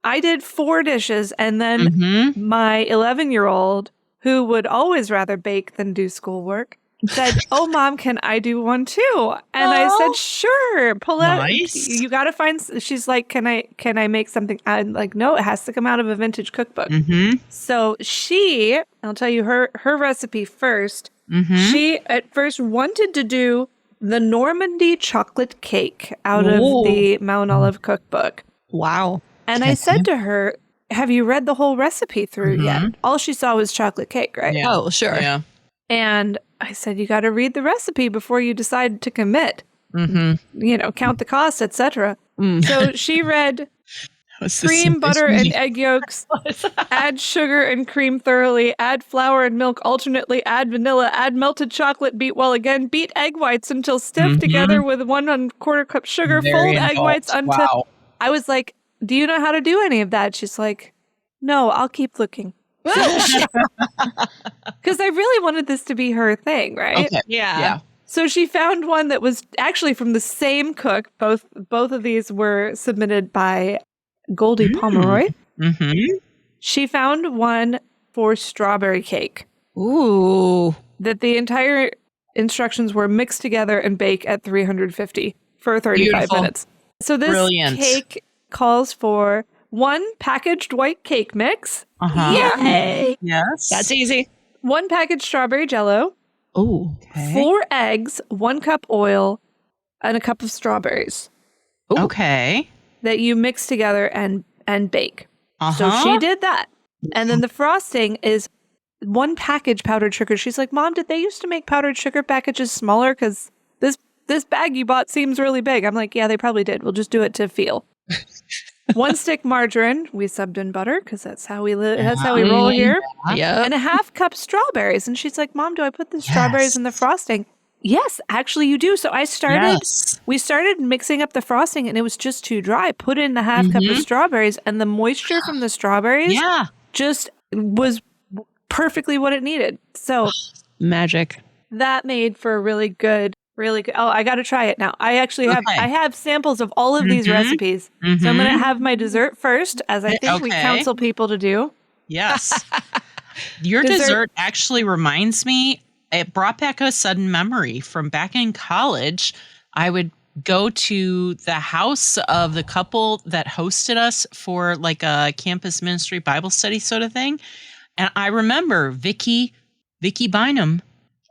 I did 4 dishes, and then my 11-year-old, who would always rather bake than do schoolwork, said, "Oh, Mom, can I do one too?" And I said, "Sure, pull out. Nice. You got to find." She's like, "Can I make something?" I'm like, "No, it has to come out of a vintage cookbook." So I'll tell you her recipe first. She at first wanted to do the Normandy chocolate cake out of the Mount Olive cookbook. Wow. And I said to her, "Have you read the whole recipe through yet?" All she saw was chocolate cake, right? Yeah. Oh, sure. Yeah. And I said, "You got to read the recipe before you decide to commit. Count the cost, etc." So she read cream, butter, and egg yolks. Add sugar and cream thoroughly. Add flour and milk alternately. Add vanilla. Add melted chocolate. Beat well again. Beat egg whites until stiff together with 1 1/4 cup sugar. Very Fold egg whites until... Wow. I was like, do you know how to do any of that? She's like, no, I'll keep looking. Because I really wanted this to be her thing, right? Okay. Yeah. So she found one that was actually from the same cook. Both of these were submitted by Goldie Pomeroy. Mm-hmm. She found one for strawberry cake. Ooh. That the entire instructions were mix together and bake at 350 for 35 minutes. So this cake calls for 1 packaged white cake mix. Yay! Yes. That's easy. 1 packaged strawberry jello. Ooh. Okay. 4 eggs, 1 cup oil, and a cup of strawberries. Ooh. Okay. That you mix together and bake. So she did that. And then the frosting is 1 package powdered sugar. She's like, Mom, did they used to make powdered sugar packages smaller? Because this bag you bought seems really big. I'm like, yeah, they probably did. We'll just do it to feel. 1 stick margarine. We subbed in butter because that's how we live. That's how we roll here. Yeah. And a 1/2 cup strawberries. And she's like, Mom, do I put the strawberries in the frosting? Yes, actually you do. So we started mixing up the frosting and it was just too dry. Put in the 1/2 cup of strawberries and the moisture from the strawberries just was perfectly what it needed. So magic. That made for a really good. Oh, I got to try it now. I actually have I have samples of all of these recipes. So I'm going to have my dessert first, as I think we counsel people to do. Yes. Your dessert actually reminds me, it brought back a sudden memory from back in college. I would go to the house of the couple that hosted us for like a campus ministry Bible study sort of thing. And I remember Vicky Bynum,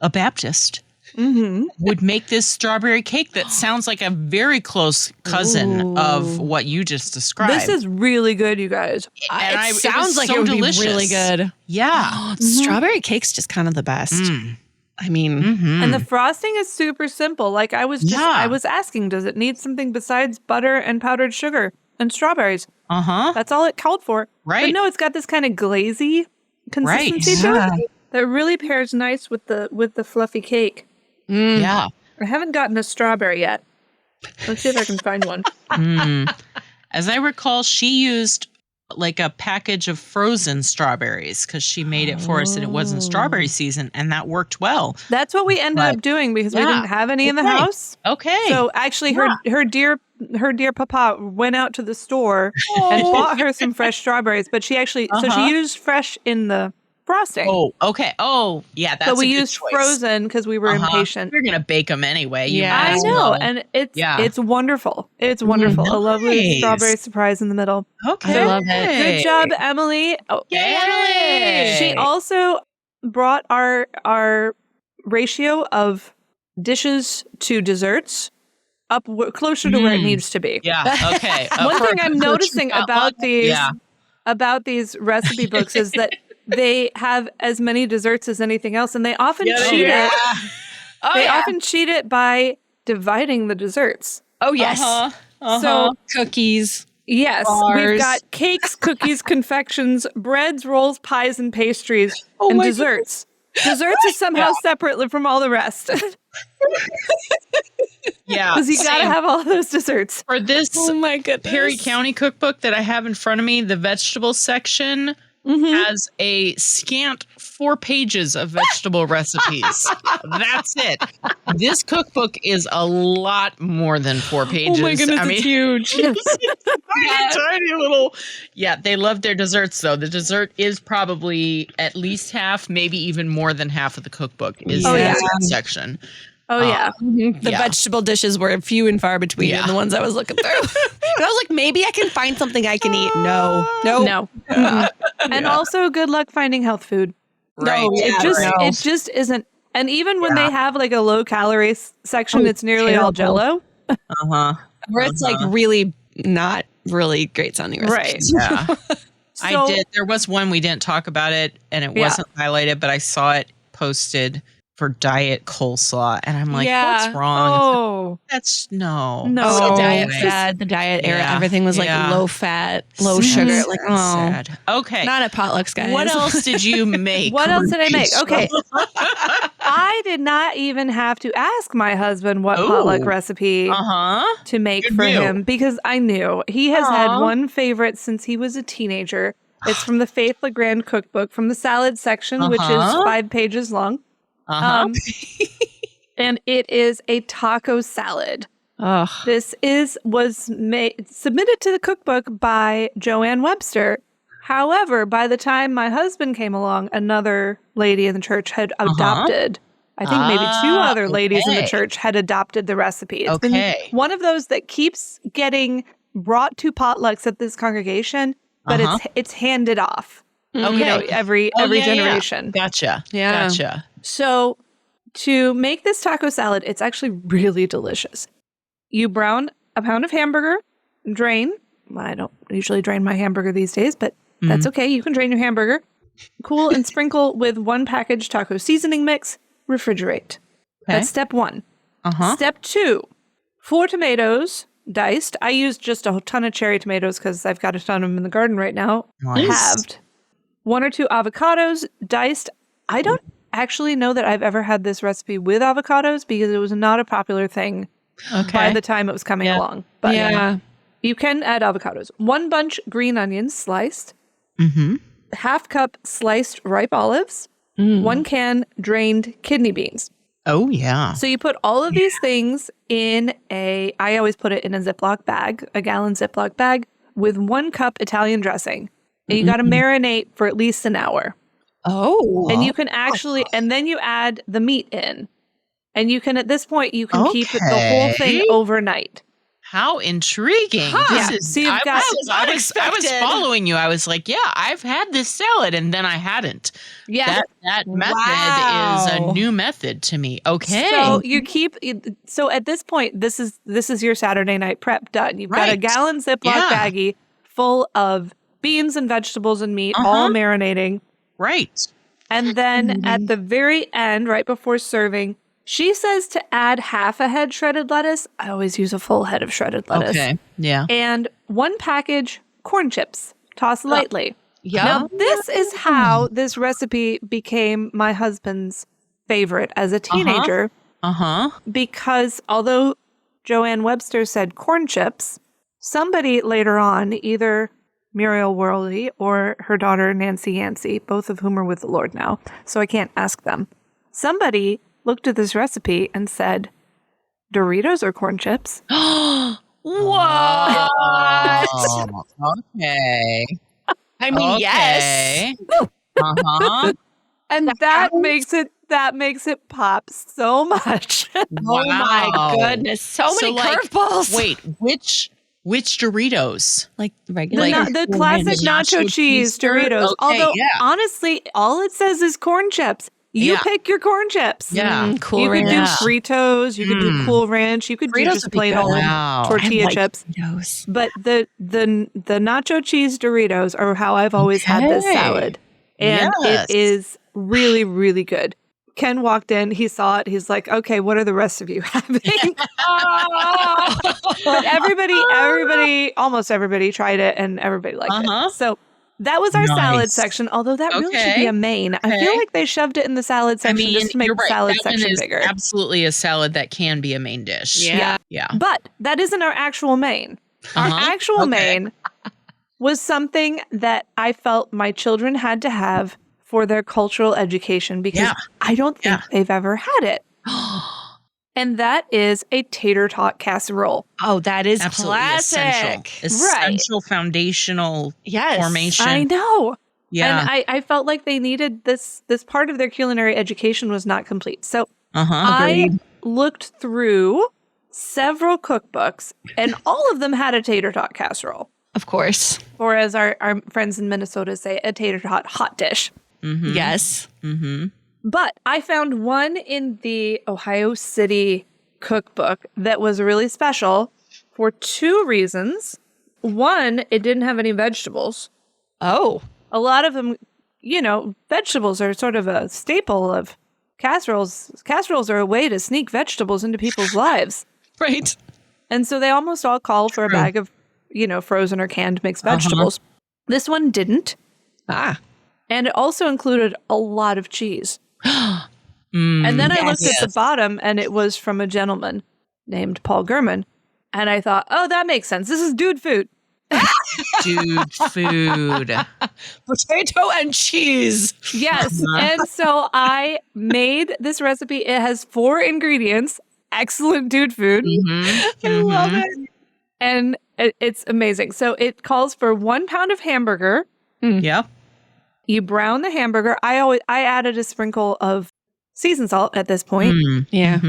a Baptist, would make this strawberry cake that sounds like a very close cousin of what you just described. This is really good, you guys. It sounds like it would be really good. Yeah. Strawberry cake's just kind of the best. I mean, and the frosting is super simple. Like I was asking, does it need something besides butter and powdered sugar and strawberries? That's all it called for. Right. But no, it's got this kind of glazy consistency to it that really pairs nice with the fluffy cake. Yeah. I haven't gotten a strawberry yet. Let's see if I can find one. As I recall, she used like a package of frozen strawberries because she made it for us and it wasn't strawberry season, and that worked well. That's what we ended up doing because we didn't have any in the house. Okay. So actually her dear papa went out to the store and bought her some fresh strawberries, but she actually so she used fresh in the frosting. Oh, okay. Oh, yeah, that's so we a good used choice. Frozen because we were impatient. We're gonna bake them anyway. I know, and it's wonderful. It's wonderful. Nice. A lovely strawberry surprise in the middle. Okay, I love it. Good job, Emily. Oh, Yay! She also brought our ratio of dishes to desserts up closer to where it needs to be. Yeah. Okay. One thing I'm noticing about these recipe books is that they have as many desserts as anything else, and they often cheat it. They often cheat it by dividing the desserts. oh yes. So Cookies. yes, Bars. we've got cakes, cookies, confections, breads, rolls, pies, and pastries, and desserts. Desserts is somehow separate from all the rest. Yeah. Because you got to have all those desserts. For this my goodness. Perry County cookbook that I have in front of me, the vegetable section has a scant 4 pages of vegetable recipes. That's it. This cookbook is a lot more than 4 pages. Oh my goodness, it's huge. Tiny little. Yeah, they love their desserts though. The dessert is probably at least half, maybe even more than half of the cookbook is the dessert section. Oh, yeah. The vegetable dishes were few and far between in the ones I was looking through. But I was like, maybe I can find something I can eat. No. And also, good luck finding health food. Right. No, It just isn't. And even when they have like a low calorie section, it's nearly all Jello. Where it's like really not really great sounding recipes. Right. Yeah. I did. There was one we didn't talk about it, and it wasn't highlighted, but I saw it posted for diet coleslaw, and I'm like, Yeah. what's wrong? Oh, That's no. No. Oh, No diet way. fad, the diet era, Yeah, everything was like yeah. low fat, low Sad, sugar. sad, Like, oh, sad. Okay. not at potlucks, guys. What else did you make? What else did I make? Rachel? Okay. I did not even have to ask my husband what potluck Oh. recipe to make You for knew. him because I knew he has had Aw. one favorite since he was a teenager. It's from the Faith Legrand cookbook from the salad section, which is 5 pages long. And it is a taco salad. Ugh. This was submitted to the cookbook by Joanne Webster. However, by the time my husband came along, another lady in the church had adopted. I think maybe 2 other ladies in the church had adopted the recipe. It's been one of those that keeps getting brought to potlucks at this congregation, but it's handed off. Okay. You know, every generation. Gotcha. Yeah. Gotcha. So to make this taco salad, it's actually really delicious. You brown a pound of hamburger, drain. Well, I don't usually drain my hamburger these days, but that's okay. You can drain your hamburger. Cool and sprinkle with 1 package taco seasoning mix. Refrigerate. That's step 1. Step 2, 4 tomatoes diced. I used just a ton of cherry tomatoes because I've got a ton of them in the garden right now. Nice. Halved. 1 or 2 avocados diced. I don't actually know that I've ever had this recipe with avocados because it was not a popular thing by the time it was coming along. But you can add avocados. 1 bunch green onions sliced. Half cup sliced ripe olives. 1 can drained kidney beans. Oh, yeah. So you put all of these things in I always put it in a Ziploc bag, a gallon Ziploc bag with 1 cup Italian dressing. And you got to marinate for at least an hour. Oh. And you can actually, and then you add the meat in. And you can, at this point, you can keep the whole thing overnight. How intriguing. This is, So you've got, I was following you. I was like, yeah, I've had this salad, and then I hadn't. yeah. That method is a new method to me. Okay. So you keep, so at this point, this is your Saturday night prep done. You've got a gallon Ziploc baggie full of beans and vegetables and meat, all marinating. Right. And then at the very end, right before serving, she says to add half a head shredded lettuce. I always use a full head of shredded lettuce. Okay. Yeah. And 1 package corn chips, tossed lightly. Yeah. Now, this is how this recipe became my husband's favorite as a teenager. Because although Joanne Webster said corn chips, somebody later on, either Muriel Worley or her daughter Nancy Yancey, both of whom are with the Lord now, so I can't ask them. Somebody looked at this recipe and said, Doritos or corn chips? What? Okay. I mean, yes. And that makes it pop so much. Oh my goodness. So many curveballs. Wait, which Doritos? Like regular. The classic nacho cheese Doritos. Okay, Although, honestly, all it says is corn chips. You pick your corn chips. Yeah. Cool You Ranch. could do Fritos. You could do Cool Ranch. You could do Fritos just would be plain good. old Wow. tortilla I like chips. Fritos. But the nacho cheese Doritos are how I've always had this salad. And it is really, really good. Ken walked in. He saw it. He's like, okay, what are the rest of you having? But almost everybody tried it and everybody liked it. So that was our salad section, although that really should be a main. I feel like they shoved it in the salad section just to make the salad section bigger. Absolutely a salad that can be a main dish. Yeah. But that isn't our actual main. Our actual main was something that I felt my children had to have for their cultural education because I don't think they've ever had it. And that is a tater tot casserole. Oh, that is absolutely classic. Essential foundational formation. I know. Yeah. And I felt like they needed this part of their culinary education was not complete. So I looked through several cookbooks and all of them had a tater tot casserole. Of course. Or as our friends in Minnesota say, a tater tot hot dish. Yes. But I found one in the Ohio City cookbook that was really special for 2 reasons. One, it didn't have any vegetables. Oh. A lot of them, vegetables are sort of a staple of casseroles are a way to sneak vegetables into people's lives. Right. And so they almost all call for a True. bag of, frozen or canned mixed vegetables. This one didn't. And it also included a lot of cheese. And then I looked at the bottom, and it was from a gentleman named Paul Gurman. And I thought, oh, that makes sense. This is dude food. Dude food. Potato and cheese. Yes. And so I made this recipe. It has 4 ingredients. Excellent dude food. I love it. And it's amazing. So it calls for 1 pound of hamburger. Yeah. You brown the hamburger. I added a sprinkle of seasoned salt at this point. Yeah.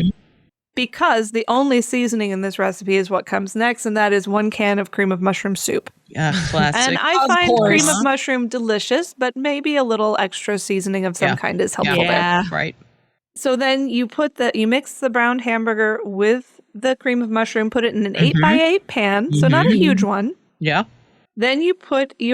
Because the only seasoning in this recipe is what comes next, and that is 1 can of cream of mushroom soup. Yeah, classic. And I find cream of mushroom delicious, but maybe a little extra seasoning of some kind is helpful there. Right. So then you mix the browned hamburger with the cream of mushroom, put it in an 8x8 pan, so not a huge one. Yeah. Then you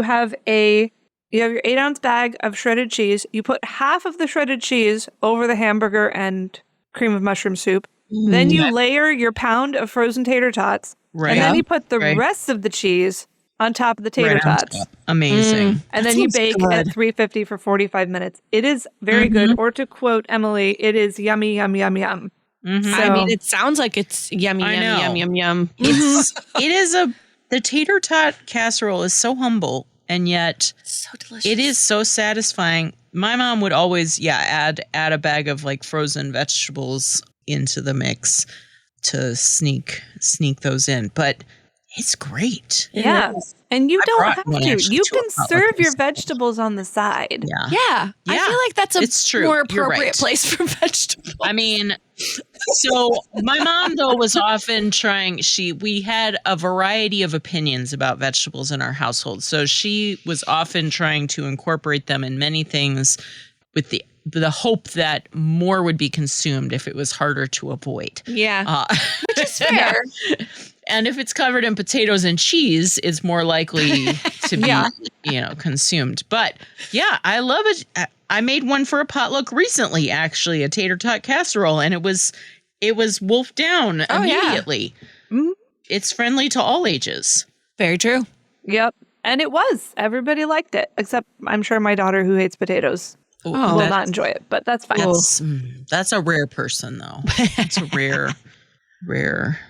have your 8-ounce bag of shredded cheese. You put half of the shredded cheese over the hamburger and cream of mushroom soup. Then you layer your pound of frozen tater tots. Right. And then you put the rest of the cheese on top of the tater tots. Amazing. And then you bake at 350 for 45 minutes. It is very good. Or to quote Emily, it is yummy, yum, yum, yum. So, I mean, it sounds like it's yummy, yum, yum, yum. The tater tot casserole is so humble, and yet So delicious. it is so satisfying. My mom would always, add a bag of like frozen vegetables into the mix to sneak those in, but it's great. yeah. And you don't have one to. actually You to can a potluck serve your recently. vegetables on the side. Yeah. I feel like that's It's true. more You're appropriate right. place for vegetables. I mean, so my mom though was often we had a variety of opinions about vegetables in our household. So she was often trying to incorporate them in many things with the hope that more would be consumed if it was harder to avoid. Yeah. Which is fair. And if it's covered in potatoes and cheese, it's more likely to be, consumed. But yeah, I love it. I made one for a potluck recently, actually, a tater tot casserole, and it was wolfed down immediately. Mhm. It's friendly to all ages. Very true. Yep. And it was. Everybody liked it, except I'm sure my daughter who hates potatoes will not enjoy it, but that's fine. That's a rare person, though. It's a rare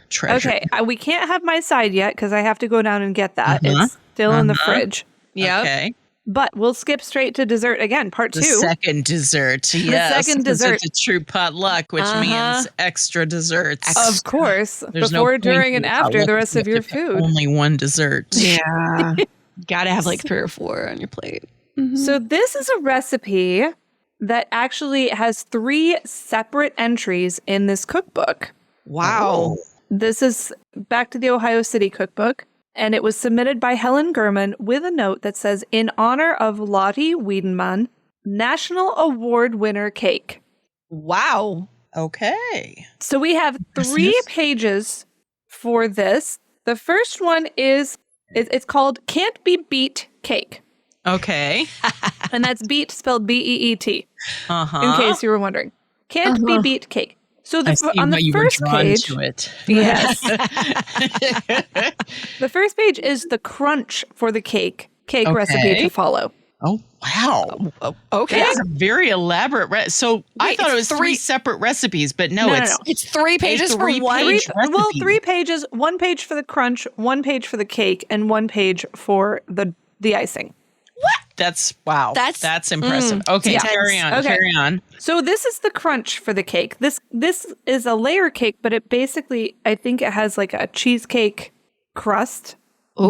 treasure. Okay, we can't have my side yet because I have to go down and get that. It's still in the fridge. Yeah. Okay. But we'll skip straight to dessert again, part 2. The second dessert. Yes. second dessert. It's a true potluck, which means extra desserts. Of course, There's no before, point during, to and a after potluck the rest if of you your have to have food. Only one dessert. Yeah. Gotta have like 3 or 4 on your plate. So this is a recipe that actually has 3 separate entries in this cookbook. Wow. This is back to the Ohio City cookbook, and it was submitted by Helen Gurman with a note that says, in honor of Lottie Wiedenmann, National Award winner cake. Wow. Okay. So we have 3 pages for this. The first one is, it's called Can't Be Beet Cake. Okay. And that's beet spelled B-E-E-T, Uh-huh. in case you were wondering. Can't be beet cake. So on the first page, to it. yes, the first page is the crunch for the cake recipe to follow. Oh, wow. Okay. That's a very elaborate. So I Wait, thought it it's was 3 separate recipes, but no, No. it's It's 3 pages for three one. page recipe. Well, 3 pages, 1 page for the crunch, 1 page for the cake, and 1 page for the icing. That's wow. That's impressive. Okay, yeah. carry on. Okay. Carry on. So this is the crunch for the cake. This is a layer cake, but it basically, I think it has like a cheesecake crust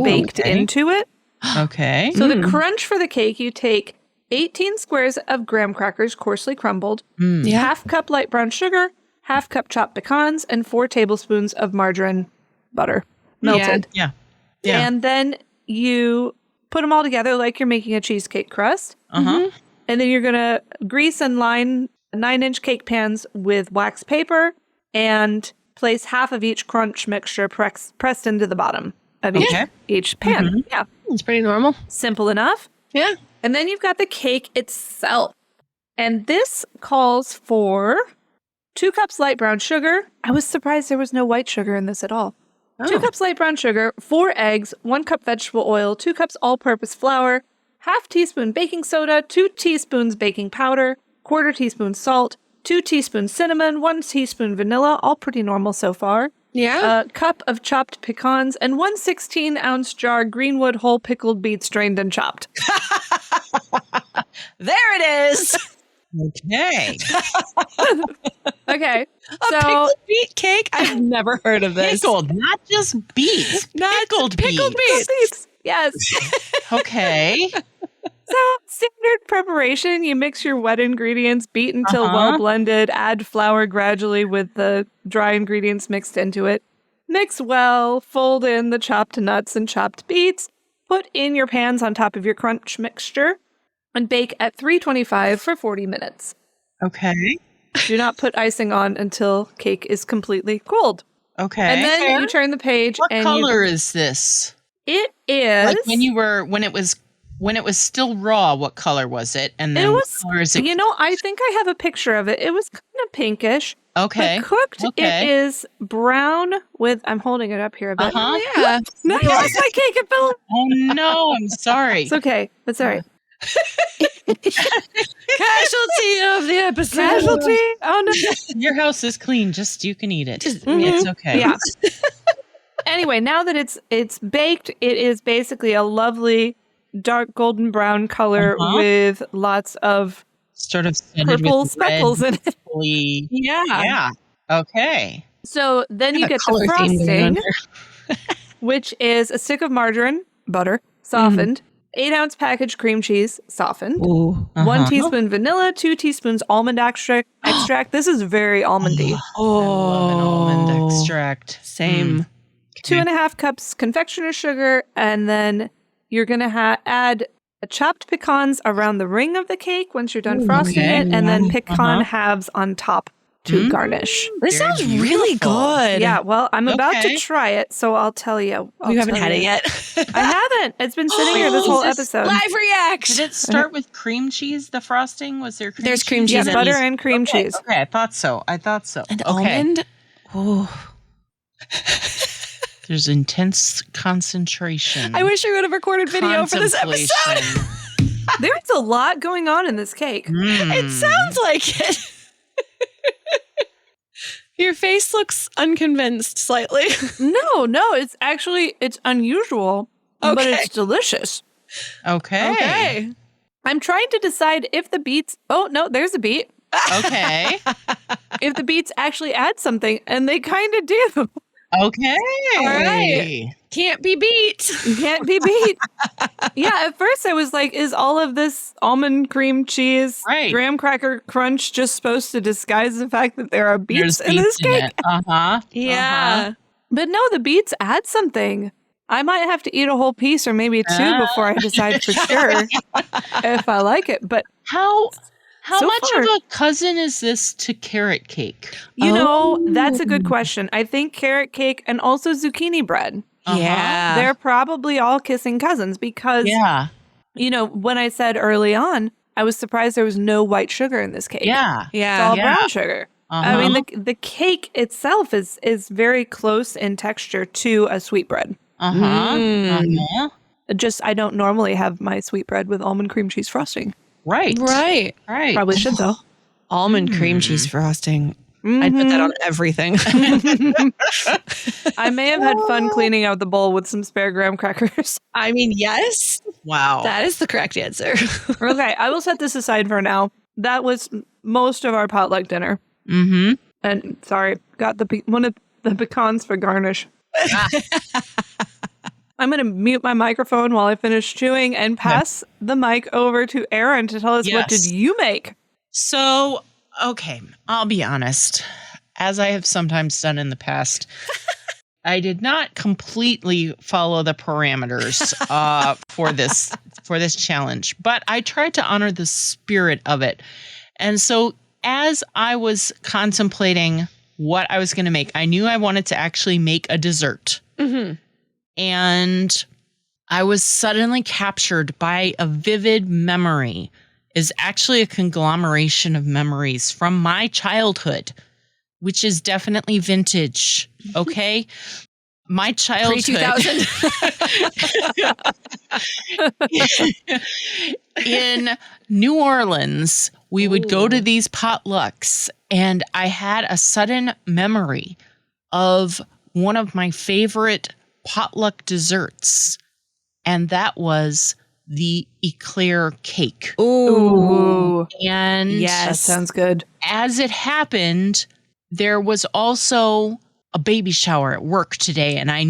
baked into it. Okay. So the crunch for the cake, you take 18 squares of graham crackers, coarsely crumbled, half cup light brown sugar, half cup chopped pecans, and 4 tablespoons of margarine butter melted. Yeah. And then you put them all together like you're making a cheesecake crust. Uh-huh. And then you're going to grease and line 9-inch cake pans with wax paper and place half of each crunch mixture pressed into the bottom of each pan. Yeah. It's pretty normal. Simple enough. Yeah. And then you've got the cake itself. And this calls for 2 cups light brown sugar. I was surprised there was no white sugar in this at all. 2 cups light brown sugar, 4 eggs, 1 cup vegetable oil, 2 cups all-purpose flour, half teaspoon baking soda, 2 teaspoons baking powder, quarter teaspoon salt, 2 teaspoons cinnamon, 1 teaspoon vanilla, all pretty normal so far. Yeah. A cup of chopped pecans, and 1 16-ounce jar Greenwood whole pickled beets drained and chopped. There it is. Okay. Okay. A pickled beet cake? I've never heard of this. Pickled, not just beets. Pickled beets. Yes. Okay. So, standard preparation, you mix your wet ingredients, beat until well blended, add flour gradually with the dry ingredients mixed into it. Mix well, fold in the chopped nuts and chopped beets, put in your pans on top of your crunch mixture, and bake at 325 for 40 minutes. Okay. Do not put icing on until cake is completely cold. Okay. And then you turn the page. What color is this? It is. Like when it was still raw, what color was it? And then what color is it? I think I have a picture of it. It was kind of pinkish. Okay. But cooked, it is brown with, I'm holding it up here a bit. Yeah. No, I lost my cake. It fell. Oh, no. I'm sorry. It's okay. It's all right. Casualty of the episode. Casualty? Oh, no. Your house is clean. Just you can eat it. Mhm. It's okay. Yeah. Anyway, now that it's baked, it is basically a lovely dark golden brown color with lots of sort of purple speckles in it. Yeah. Okay. So then you get the frosting, which is a stick of margarine, butter, softened, 8-ounce package cream cheese, softened, 1 teaspoon vanilla, 2 teaspoons almond extract. This is very almondy. I love an almond extract. Same. 2.5 cups confectioner sugar, and then you're going to add chopped pecans around the ring of the cake once you're done frosting it, and then pecan halves on top to garnish. This sounds really good. Yeah, well, I'm about to try it, so I'll tell you. You haven't had it yet? I haven't. It's been sitting here this whole episode. Live react. Did it start with cream cheese, the frosting? Was there cream There's cheese? cream cheese. Yeah, butter and cream cheese. Okay, I thought so. And almond? Oh. There's intense concentration. I wish I would have recorded video for this episode. There's a lot going on in this cake. It sounds like it. Your face looks unconvinced slightly. No, it's unusual, but it's delicious. Okay. I'm trying to decide if the beets, oh no, there's a beet. Okay. If the beets actually add something, and they kind of do. Okay. All right. Can't be beat. Can't be beat. Yeah, at first I was like, is all of this almond cream cheese, graham cracker crunch just supposed to disguise the fact that there are beets in this cake? Yeah. But no, the beets add something. I might have to eat a whole piece or maybe 2 before I decide for sure if I like it. But How much of a cousin is this to carrot cake? You know, that's a good question. I think carrot cake and also zucchini bread. Yeah. They're probably all kissing cousins because, when I said early on, I was surprised there was no white sugar in this cake. Yeah. It's all brown sugar. I mean, the cake itself is very close in texture to a sweetbread. Just, I don't normally have my sweetbread with almond cream cheese frosting. Right. Probably should, though. Almond cream cheese frosting. I'd put that on everything. I may have had fun cleaning out the bowl with some spare graham crackers. I mean, yes. Wow. That is the correct answer. Okay, I will set this aside for now. That was most of our potluck dinner. And sorry, got one of the pecans for garnish. I'm going to mute my microphone while I finish chewing and pass the mic over to Erin to tell us what did you make? So, okay, I'll be honest. As I have sometimes done in the past, I did not completely follow the parameters for this challenge, but I tried to honor the spirit of it. And so as I was contemplating what I was going to make, I knew I wanted to actually make a dessert. And I was suddenly captured by a vivid memory. is actually a conglomeration of memories from my childhood, which is definitely vintage. Okay. My childhood. Pre-2000. In New Orleans, we would go to these potlucks, and I had a sudden memory of one of my favorite potluck desserts, and that was the eclair cake. Ooh. And That sounds good. As it happened, there was also a baby shower at work today, and I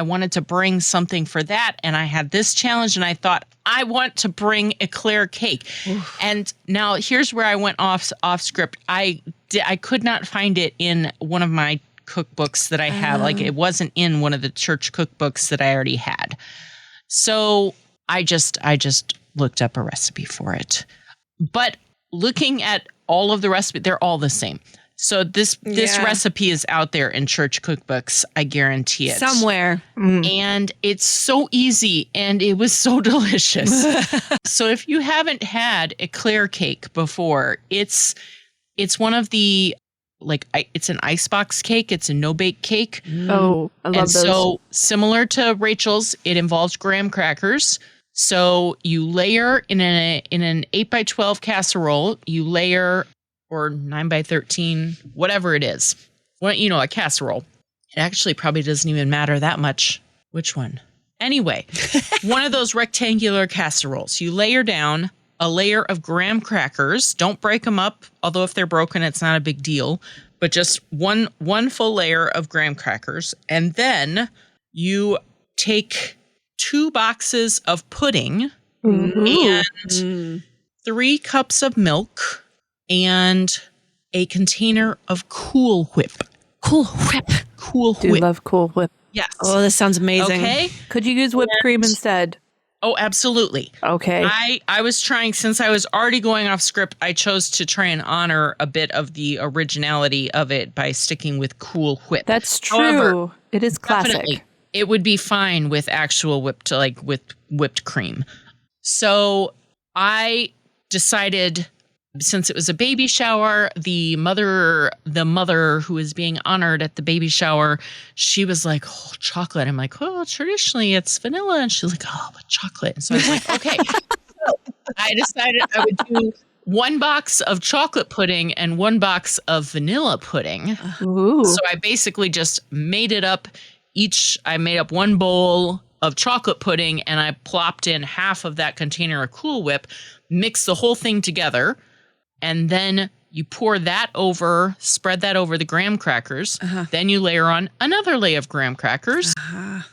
wanted to bring something for that, and I had this challenge, and I thought, I want to bring eclair cake. Oof. And now here's where I went off script. I could not find it in one of my cookbooks that I have. Like, it wasn't in one of the church cookbooks that I already had. So I just looked up a recipe for it. But looking at all of the recipes, they're all the same. So this recipe is out there in church cookbooks. I guarantee it. Somewhere. And it's so easy, and it was so delicious. So if you haven't had eclair cake before, it's one of the, it's an icebox cake. It's a no-bake cake. Oh, I love those. So similar to Rachel's, it involves graham crackers. So you layer in an 8x12 casserole, or 9x13, whatever it is. Well, a casserole. It actually probably doesn't even matter that much which one. Anyway, one of those rectangular casseroles. You layer down a layer of graham crackers. Don't break them up, although if they're broken, it's not a big deal. But just one full layer of graham crackers. And then you take 2 boxes of pudding and 3 cups of milk and a container of Cool Whip. Cool Whip. Cool Whip. Do love Cool Whip. Yes. Oh, this sounds amazing. Okay. Could you use whipped cream instead? Oh, absolutely. Okay. I was trying, since I was already going off script, I chose to try and honor a bit of the originality of it by sticking with Cool Whip. That's true. However, it is classic. Definitely, it would be fine with actual whipped cream. So I decided, since it was a baby shower, the mother who was being honored at the baby shower, she was like, oh, chocolate. I'm like, oh, traditionally it's vanilla. And she's like, oh, but chocolate. And so I was like, okay. So I decided I would do 1 box of chocolate pudding and 1 box of vanilla pudding. Ooh. So I basically just made it up. I made up 1 bowl of chocolate pudding, and I plopped in half of that container of Cool Whip, mixed the whole thing together. And then you spread that over the graham crackers. Then you layer on another layer of graham crackers.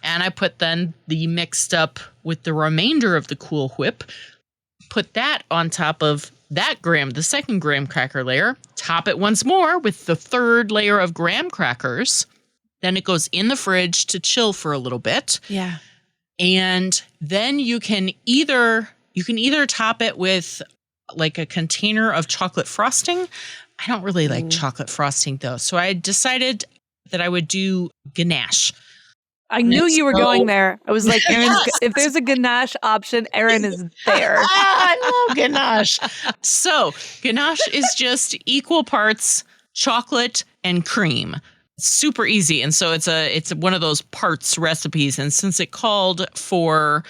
And I put then the mixed up with the remainder of the Cool Whip, put that on top of the second graham cracker layer, top it once more with the 3rd layer of graham crackers. Then it goes in the fridge to chill for a little bit. Yeah. And then you can either top it with like a container of chocolate frosting. I don't really like chocolate frosting though. So I decided that I would do ganache. I knew you were going there. I was like, if there's a ganache option, Erin is there. I love ganache. So ganache is just equal parts chocolate and cream. Super easy. And so it's one of those parts recipes. And since it called for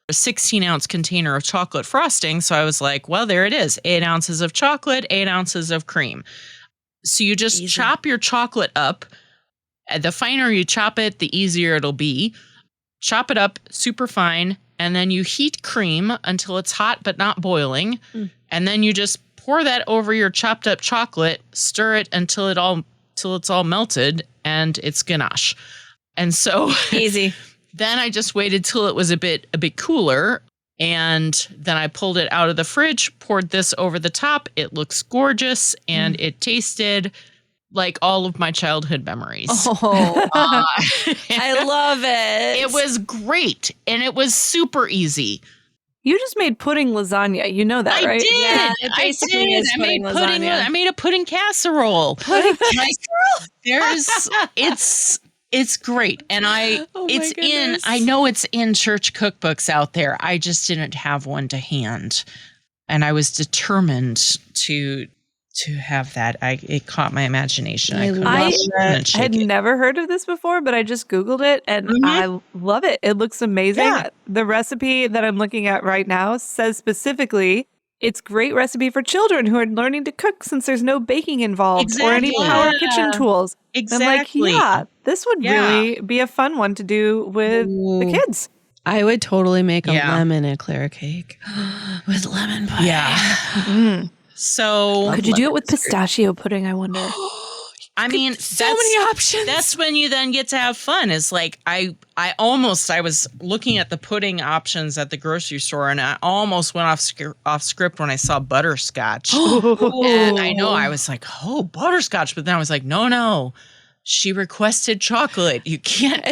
a 16-ounce container of chocolate frosting, so I was like, well, there it is. 8 ounces of chocolate, 8 ounces of cream. So you just chop your chocolate up. The finer you chop it, the easier it'll be. Chop it up super fine, and then you heat cream until it's hot but not boiling. And then you just pour that over your chopped up chocolate, stir it until it's all melted, and it's ganache. And so easy. Then I just waited till it was a bit cooler, and then I pulled it out of the fridge, poured this over the top. It looks gorgeous, and it tasted like all of my childhood memories. Oh, I love it. It was great, and it was super easy. You just made pudding lasagna. You know that, right? I did. Yeah, I did. I made a pudding casserole. Pudding casserole. It's great. And I know it's in church cookbooks out there. I just didn't have one to hand. And I was determined to have that. It caught my imagination. I had never heard of this before, but I just Googled it and I love it. It looks amazing. Yeah. The recipe that I'm looking at right now says specifically, it's great recipe for children who are learning to cook since there's no baking involved or any power kitchen tools. Exactly. I'm like, this would really be a fun one to do with the kids. I would totally make a lemon eclair cake with lemon pie. Yeah. So could you do it with pistachio pudding, I wonder? I mean, so many options. That's when you then get to have fun. It's like I was looking at the pudding options at the grocery store, and I almost went off script when I saw butterscotch. And I know I was like, oh, butterscotch, but then I was like, no. She requested chocolate. You can't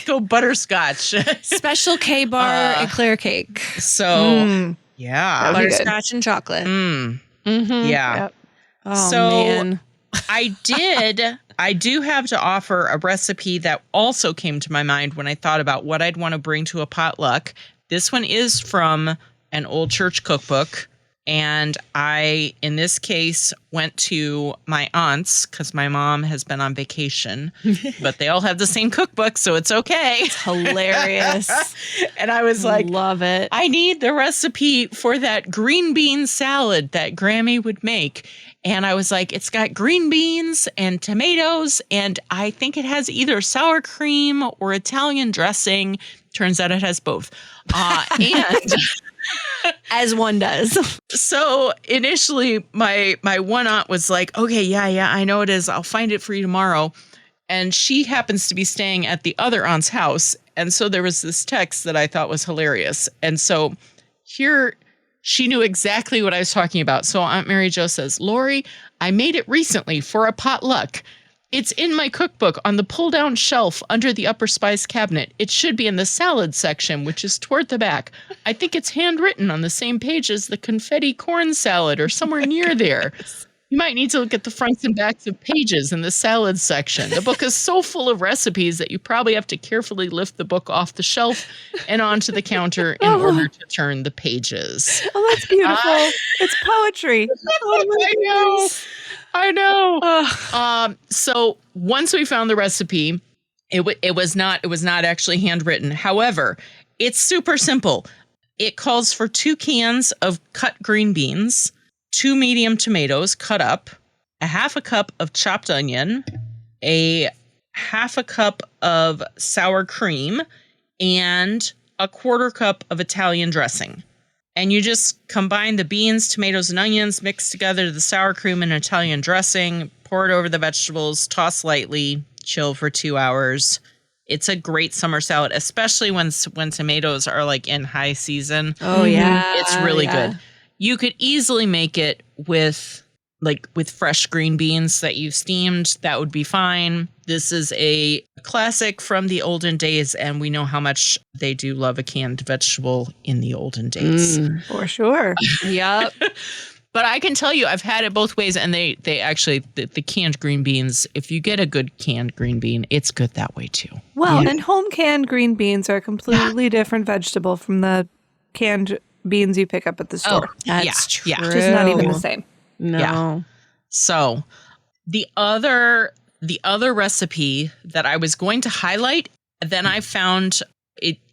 go butterscotch. Special K-bar eclair cake. So yeah, butterscotch and chocolate. Yeah. Yep. Oh, man. I do have to offer a recipe that also came to my mind when I thought about what I'd want to bring to a potluck. This one is from an old church cookbook. And I, in this case, went to my aunt's because my mom has been on vacation, but they all have the same cookbook, so it's okay. It's hilarious. And I was like, love it. I need the recipe for that green bean salad that Grammy would make. And I was like, it's got green beans and tomatoes, and I think it has either sour cream or Italian dressing. Turns out it has both. And as one does. So initially, my one aunt was like, okay, yeah, I know it is. I'll find it for you tomorrow. And she happens to be staying at the other aunt's house. And so there was this text that I thought was hilarious. And so here, she knew exactly what I was talking about. So Aunt Mary Jo says, Lori, I made it recently for a potluck. It's in my cookbook on the pull-down shelf under the upper spice cabinet. It should be in the salad section, which is toward the back. I think it's handwritten on the same page as the confetti corn salad or somewhere near there. You might need to look at the fronts and backs of pages in the salad section. The book is so full of recipes that you probably have to carefully lift the book off the shelf and onto the counter in order to turn the pages. Oh, that's beautiful. It's poetry. Oh, I know. So once we found the recipe, it was not actually handwritten. However, it's super simple. It calls for 2 cans of cut green beans, 2 medium tomatoes cut up, a half a cup of chopped onion, a half a cup of sour cream, and a 1/4 cup of Italian dressing. And you just combine the beans, tomatoes, and onions, mix together the sour cream and Italian dressing, pour it over the vegetables, toss lightly, chill for 2 hours. It's a great summer salad, especially when tomatoes are like in high season. Oh, yeah. It's really good. You could easily make it with fresh green beans that you've steamed. That would be fine. This is a classic from the olden days, and we know how much they do love a canned vegetable in the olden days. For sure. Yep. But I can tell you, I've had it both ways, and they actually, the canned green beans, if you get a good canned green bean, it's good that way too. Well, and home canned green beans are a completely different vegetable from the canned beans you pick up at the store. Oh, that's true. Yeah. Just not even the same. No. Yeah. So the other recipe that I was going to highlight, then I found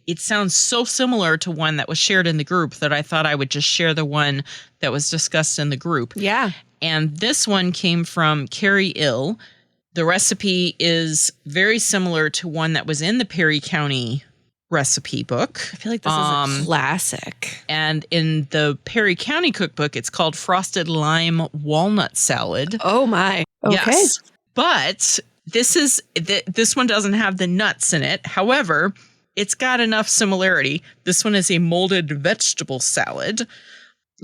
it sounds so similar to one that was shared in the group that I thought I would just share the one that was discussed in the group. Yeah. And this one came from Carrie Ill. The recipe is very similar to one that was in the Perry County recipe book. I feel like this is a classic. And in the Perry County cookbook, it's called Frosted Lime Walnut Salad. Oh my. Okay. Yes. But this one doesn't have the nuts in it. However, it's got enough similarity. This one is a molded vegetable salad,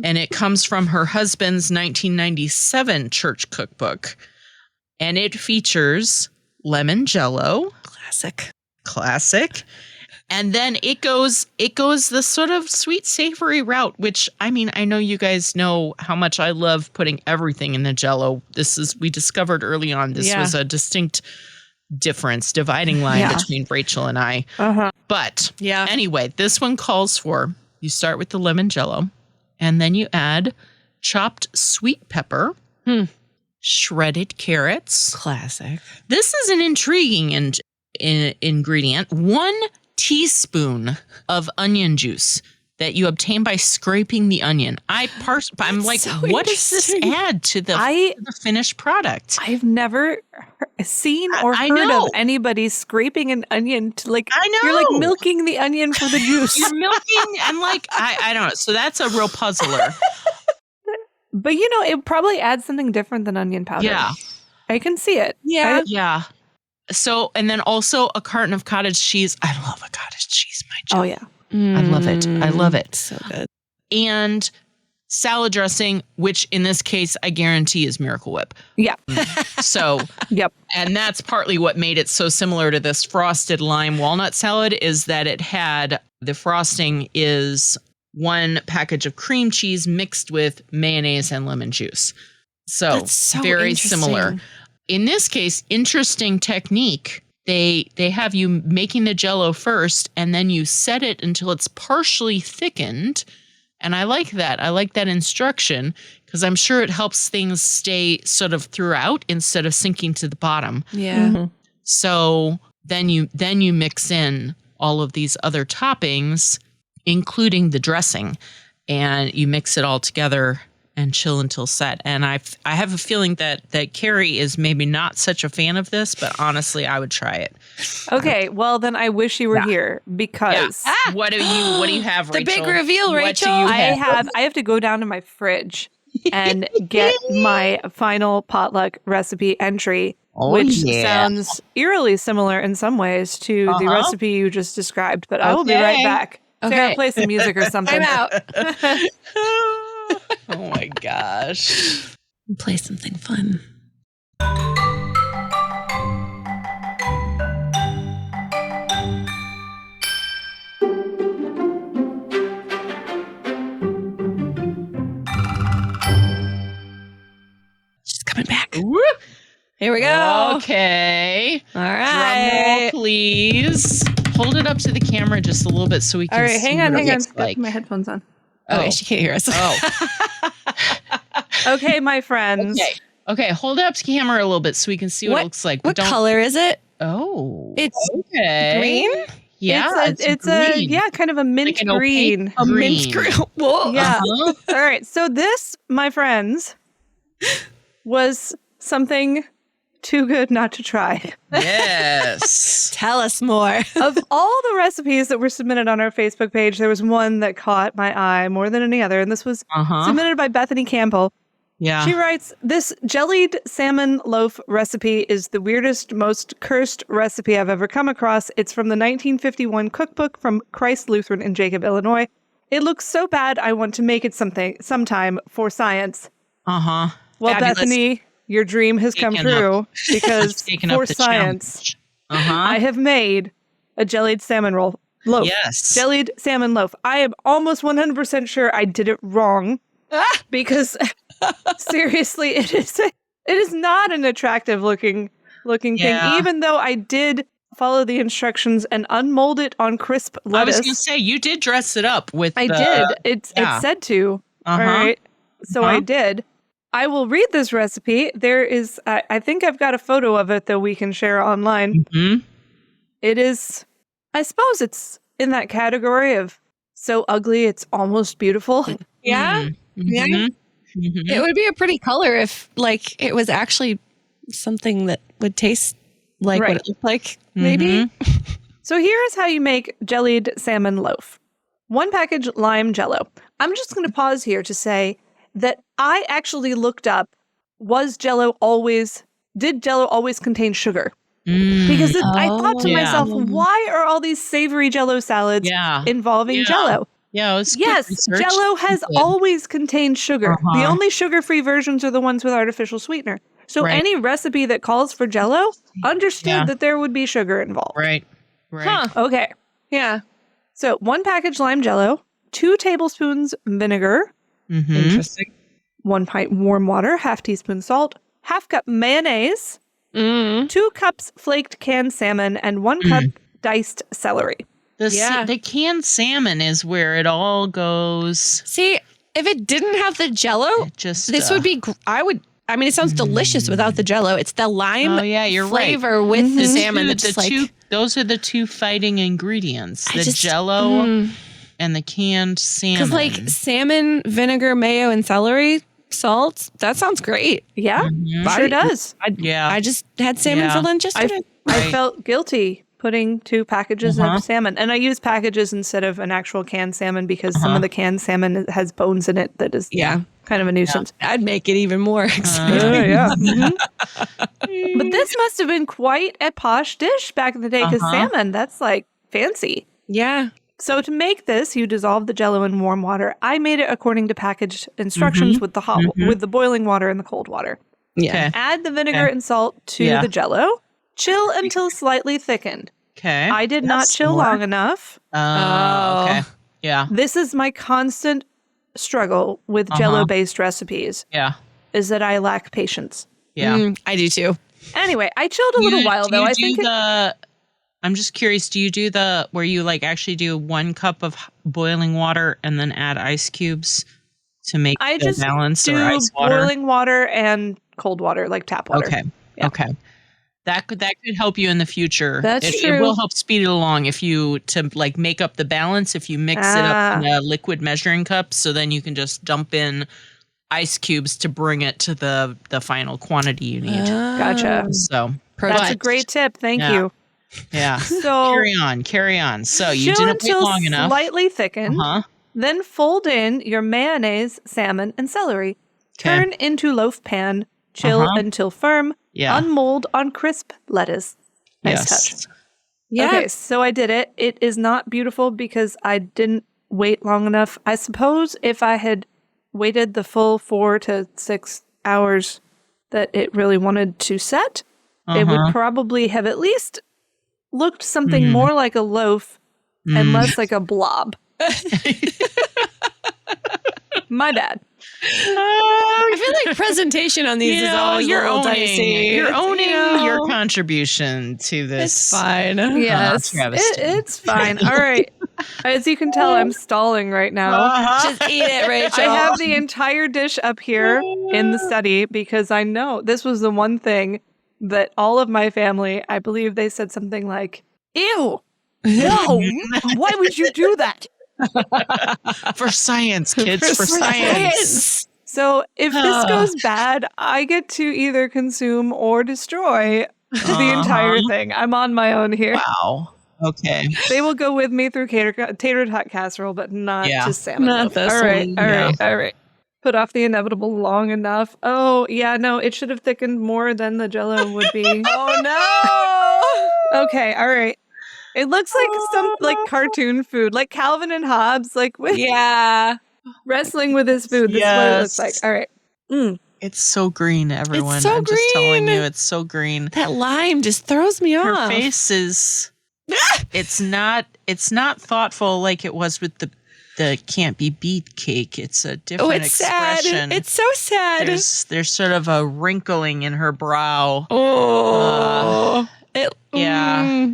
and it comes from her husband's 1997 church cookbook. And it features lemon jello. Classic. And then it goes the sort of sweet savory route, which, I mean, I know you guys know how much I love putting everything in the jello. We discovered early on, this was a distinct dividing line between Rachel and I. Uh-huh. But anyway, this one calls for, you start with the lemon jello, And then you add chopped sweet pepper, shredded carrots. Classic. This is an intriguing ingredient. 1 teaspoon of onion juice that you obtain by scraping the onion. I'm like, so what does this add to the finished product? I've never seen or heard of anybody scraping an onion to like. I know. You're like milking the onion for the juice. You're milking and like I don't know. So that's a real puzzler. But you know, it probably adds something different than onion powder. Yeah, I can see it. Yeah. Yeah. So and then also a carton of cottage cheese. I love a cottage cheese, my child. Oh yeah. I love it. I love it. So good. And salad dressing, which in this case, I guarantee is Miracle Whip. Yeah. So, Yep. And that's partly what made it so similar to this frosted lime walnut salad is that it had the frosting is 1 package of cream cheese mixed with mayonnaise and lemon juice. So, That's so very similar. In this case, interesting technique. They have you making the Jell-O first, and then you set it until it's partially thickened. And I like that. I like that instruction because I'm sure it helps things stay sort of throughout instead of sinking to the bottom. Yeah. Mm-hmm. So then you mix in all of these other toppings, including the dressing, and you mix it all together and chill until set. And I have a feeling that Carrie is maybe not such a fan of this, but honestly, I would try it. Okay, well then I wish you were here because What do you have, The Rachel? big reveal, What Rachel. do you have? I have to go down to my fridge and get my final potluck recipe entry, which sounds eerily similar in some ways to the recipe you just described. But I will be right back. Sarah, play some music or something. I'm out. Oh my gosh. Play something fun. She's coming back. Woo. Here we go. Okay. All Drum right. roll, please. Hold it up to the camera just a little bit so we can All right, see hang on. what it looks Got like. my headphones on. Okay, she can't hear us. Oh. Okay, my friends. Okay, hold it up to camera a little bit so we can see what it looks like. What color is it? Oh. It's okay. green? Yeah, it's green. a kind of a mint Like an opaque green. A green. mint green. Whoa. Yeah. Uh-huh. All right. So this, my friends, was something too good not to try. Yes. Tell us more. Of all the recipes that were submitted on our Facebook page, there was one that caught my eye more than any other, and this was submitted by Bethany Campbell. Yeah. She writes, "This jellied salmon loaf recipe is the weirdest, most cursed recipe I've ever come across. It's from the 1951 cookbook from Christ Lutheran in Jacob, Illinois. It looks so bad I want to make it sometime for science." Uh-huh. Well, Fabulous. Bethany, your dream has come Taken true up. because Taken up for the science, challenge. I have made a jellied salmon loaf. Yes. Jellied salmon loaf. I am almost 100% sure I did it wrong because seriously, it is not an attractive looking thing, even though I did follow the instructions and unmold it on crisp lettuce. I was going to say, you did dress it up with I did. It said to. All right. So I did. I will read this recipe. There is, I think I've got a photo of it that we can share online. Mm-hmm. It is, I suppose it's in that category of so ugly it's almost beautiful. Yeah. Mm-hmm. Yeah. Mm-hmm. It would be a pretty color if like it was actually something that would taste like what it looked like, maybe. So here is how you make jellied salmon loaf. 1 package lime Jell-O. I'm just going to pause here to say that I actually looked up, did Jell-O always contain sugar? Because I thought to myself, why are all these savory Jell-O salads involving Jell-O? Yeah, it was Yes, research. Jell-O has always contained sugar. The only sugar-free versions are the ones with artificial sweetener. So any recipe that calls for Jell-O understood that there would be sugar involved. Right. Huh. Okay. Yeah. So 1 package lime Jell-O, 2 tablespoons vinegar, Interesting. 1 pint warm water, half teaspoon salt, half cup mayonnaise, 2 cups flaked canned salmon, and 1 cup diced celery. The canned salmon is where it all goes. See, if it didn't have the Jello, this would be. It sounds delicious without the Jello. It's the lime you're flavor right. with the salmon. Those are the two fighting ingredients: the Jello and the canned salmon. Because salmon, vinegar, mayo, and celery, salt. That sounds great. Yeah, sure does. I just had salmon for lunch yesterday. I felt guilty putting 2 packages of salmon, and I use packages instead of an actual canned salmon because some of the canned salmon has bones in it that is kind of a nuisance. Yeah. I'd make it even more exciting. But this must have been quite a posh dish back in the day because salmon, that's like fancy. Yeah. So to make this, you dissolve the Jello in warm water. I made it according to packaged instructions with the with the boiling water and the cold water. Yeah. Okay. Add the vinegar and salt to the Jello. Chill until slightly thickened. Okay. I did not chill long enough. Okay. Yeah. This is my constant struggle with Jello-based recipes. Yeah. Is that I lack patience. Yeah. I do too. Anyway, I chilled a little while though. I'm just curious, do you do where you like actually do 1 cup of boiling water and then add ice cubes to make the balance, or ice water? Boiling water and cold water, like tap water. Okay. Yeah. Okay. That could help you in the future. That's true. It will help speed it along to make up the balance if you mix it up in a liquid measuring cup. So then you can just dump in ice cubes to bring it to the final quantity you need. Gotcha. So that's a great tip. Thank you. Yeah. So carry on. So you didn't wait long enough. Slightly thickened. Then fold in your mayonnaise, salmon, and celery. Turn into loaf pan. Chill until firm. Yeah. Unmold on crisp lettuce. Nice touch. Yeah. Okay, so I did it. It is not beautiful because I didn't wait long enough. I suppose if I had waited the full 4 to 6 hours that it really wanted to set, it would probably have at least looked something more like a loaf and less like a blob. My bad. I feel like presentation on these is always a little dicey. You're owning your contribution to this. It's fine. Yes, it's fine. All right. As you can tell, I'm stalling right now. Just eat it, Rachel. I have the entire dish up here in the study because I know this was the one thing that all of my family, I believe they said something like, "Ew, no, why would you do that?" For science, kids, for science. So if this goes bad, I get to either consume or destroy the entire thing. I'm on my own here. Wow. Okay. They will go with me through tater tot casserole, but not to salmon. Not this all right, one. All right. Put off the inevitable long enough. Oh, yeah, no, it should have thickened more than the Jello would be. Oh, no. Okay, all right. It looks like some cartoon food, like Calvin and Hobbes, wrestling with his food. This is what it looks like. All right. It's so green, everyone. It's so I'm green. Just telling you, it's so green. That lime just throws me off. Her face is. It's not thoughtful like it was with the can't be beet cake. It's a different expression. Sad. It's so sad. There's sort of a wrinkling in her brow.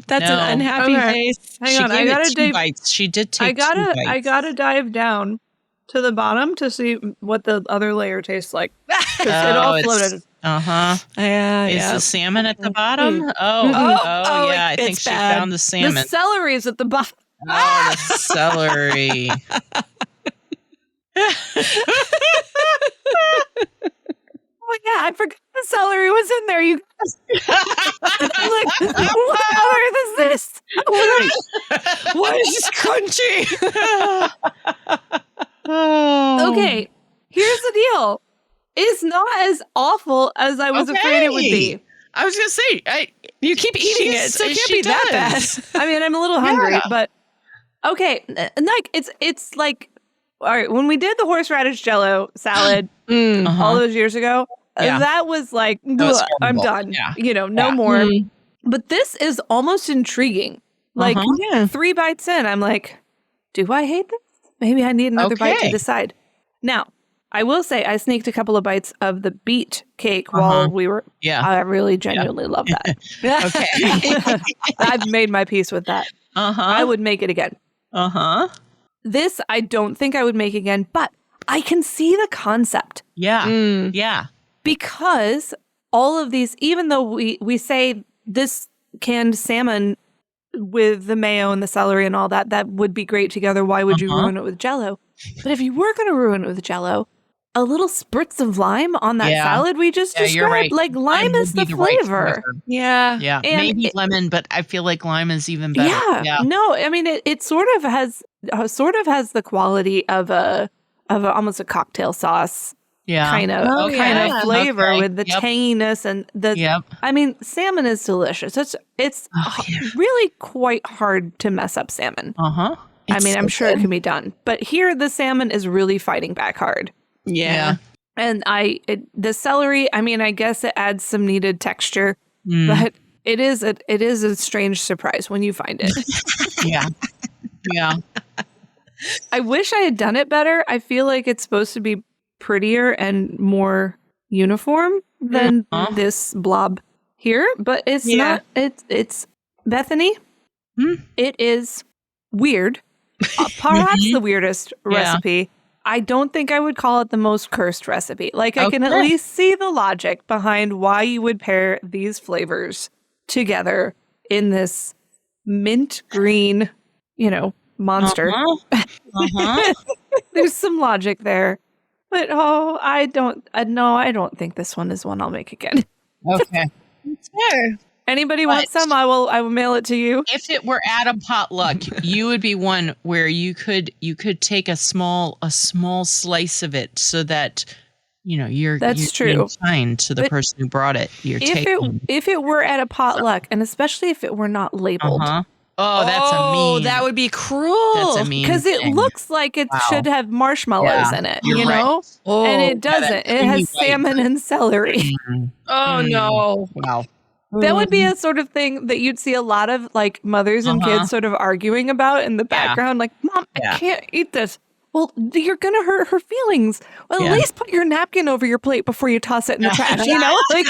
That's an unhappy face. Hang on, I gotta take 2 bites. She did take 2 bites. I gotta dive down to the bottom to see what the other layer tastes like. It all floated. Yeah. Is the salmon at the bottom? Yeah. I think she found the salmon. The celery is at the bottom. Oh, the celery. Oh yeah, I forgot the celery was in there. You guys. I'm like, what on earth is this? Why is this crunchy? Okay, here's the deal. It's not as awful as I was afraid it would be. I was gonna say, you keep eating it, so it can't be that bad. I mean, I'm a little hungry, but okay. Like it's like, all right. When we did the horseradish Jello salad all those years ago, that was like, I'm done. Yeah. No more. But this is almost intriguing. Like 3 bites in, I'm like, do I hate this? Maybe I need another bite to decide. Now, I will say I sneaked a couple of bites of the beet cake while we were. Yeah. I really genuinely love that. Okay. I've made my peace with that. I would make it again. This I don't think I would make again, but I can see the concept. Yeah. Mm. Yeah. Because all of these, even though we say this canned salmon with the mayo and the celery and all that, that would be great together. Why would you ruin it with Jell-O? But if you were going to ruin it with Jell-O, a little spritz of lime on that salad we just described, you're right. like lime is the flavor. Yeah. Yeah. And maybe lemon, but I feel like lime is even better. Yeah. No, I mean it sort of has the quality of a almost a cocktail sauce. kind of flavor with the tanginess and the. I mean, salmon is delicious. It's really quite hard to mess up salmon. I mean, I'm sure it can be done, but here the salmon is really fighting back hard. Yeah. And the celery, I mean, I guess it adds some needed texture, but it is a strange surprise when you find it. Yeah. I wish I had done it better. I feel like it's supposed to be prettier and more uniform than this blob here, but it's not. It's Bethany. It is weird. Perhaps the weirdest recipe. I don't think I would call it the most cursed recipe. Like, I can at least see the logic behind why you would pair these flavors together in this mint green, monster. There's some logic there. But, I don't think this one is one I'll make again. Okay. It's fair. Anybody want some? I will mail it to you. If it were at a potluck, you would be one where you could take a small slice of it so that you're true. kind to the person who brought it. If it were at a potluck, and especially if it were not labeled. Oh, that's a mean. That would be cruel. That's a mean because it looks like it should have marshmallows in it, right. And it doesn't. It has salmon and celery. Oh no! Wow. That would be a sort of thing that you'd see a lot of like mothers and kids sort of arguing about in the background. Like, Mom, I can't eat this. Well, you're going to hurt her feelings. Well, at least put your napkin over your plate before you toss it in the trash, Like,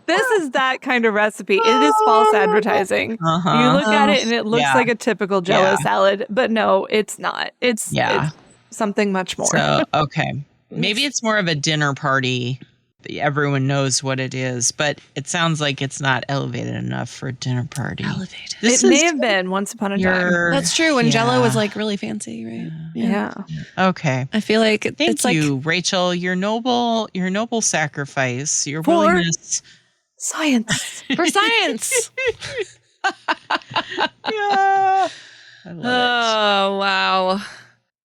this is that kind of recipe. It is false advertising. You look at it and it looks like a typical Jell-O salad, but no, it's not. It's something much more. So, okay. Maybe it's more of a dinner party. Everyone knows what it is, but it sounds like it's not elevated enough for a dinner party. Elevated. It may have been once upon a time. That's true. When Jell-O was like really fancy, right? Yeah. Okay. I feel like Thank you, Rachel. Your noble sacrifice. Your willingness. Science. For science. Yeah. I love it. Oh wow.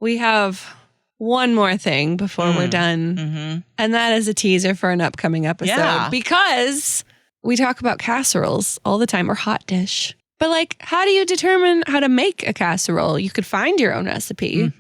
We have one more thing before we're done. And that is a teaser for an upcoming episode. Yeah. Because we talk about casseroles all the time, or hot dish. But like, how do you determine how to make a casserole? You could find your own recipe.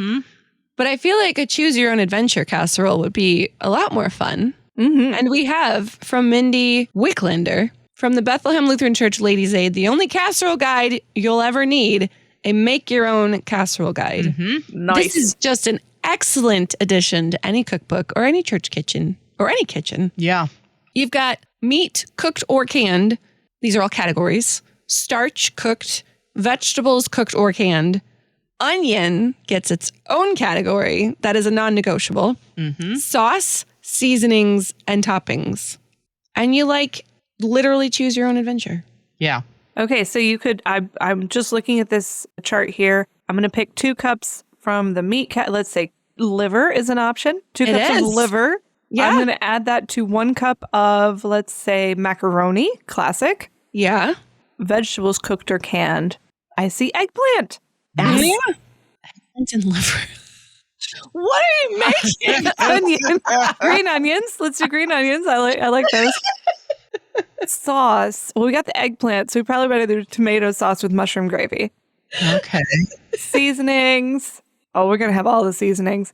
But I feel like a choose your own adventure casserole would be a lot more fun. And we have from Mindy Wicklander from the Bethlehem Lutheran Church Ladies' Aid, the only casserole guide you'll ever need, a make your own casserole guide. Nice. This is just an excellent addition to any cookbook or any church kitchen or any kitchen. Yeah. You've got meat, cooked or canned. These are all categories. Starch, cooked. Vegetables, cooked or canned. Onion gets its own category. That is a non-negotiable. Sauce, seasonings, and toppings. And you literally choose your own adventure. Yeah. Okay, so you could, I'm just looking at this chart here. I'm going to pick 2 cups from the meat. Let's say liver is an option. 2 cups of liver. Yeah. I'm going to add that to 1 cup of, let's say, macaroni, classic. Yeah. Vegetables, cooked or canned. I see eggplant. Yes. Yeah. Eggplant and liver. What are you making? Onion. Green onions. Let's do green onions. I like those. Sauce. Well, we got the eggplant, so we probably better do tomato sauce with mushroom gravy. Okay. Seasonings. Oh, we're going to have all the seasonings.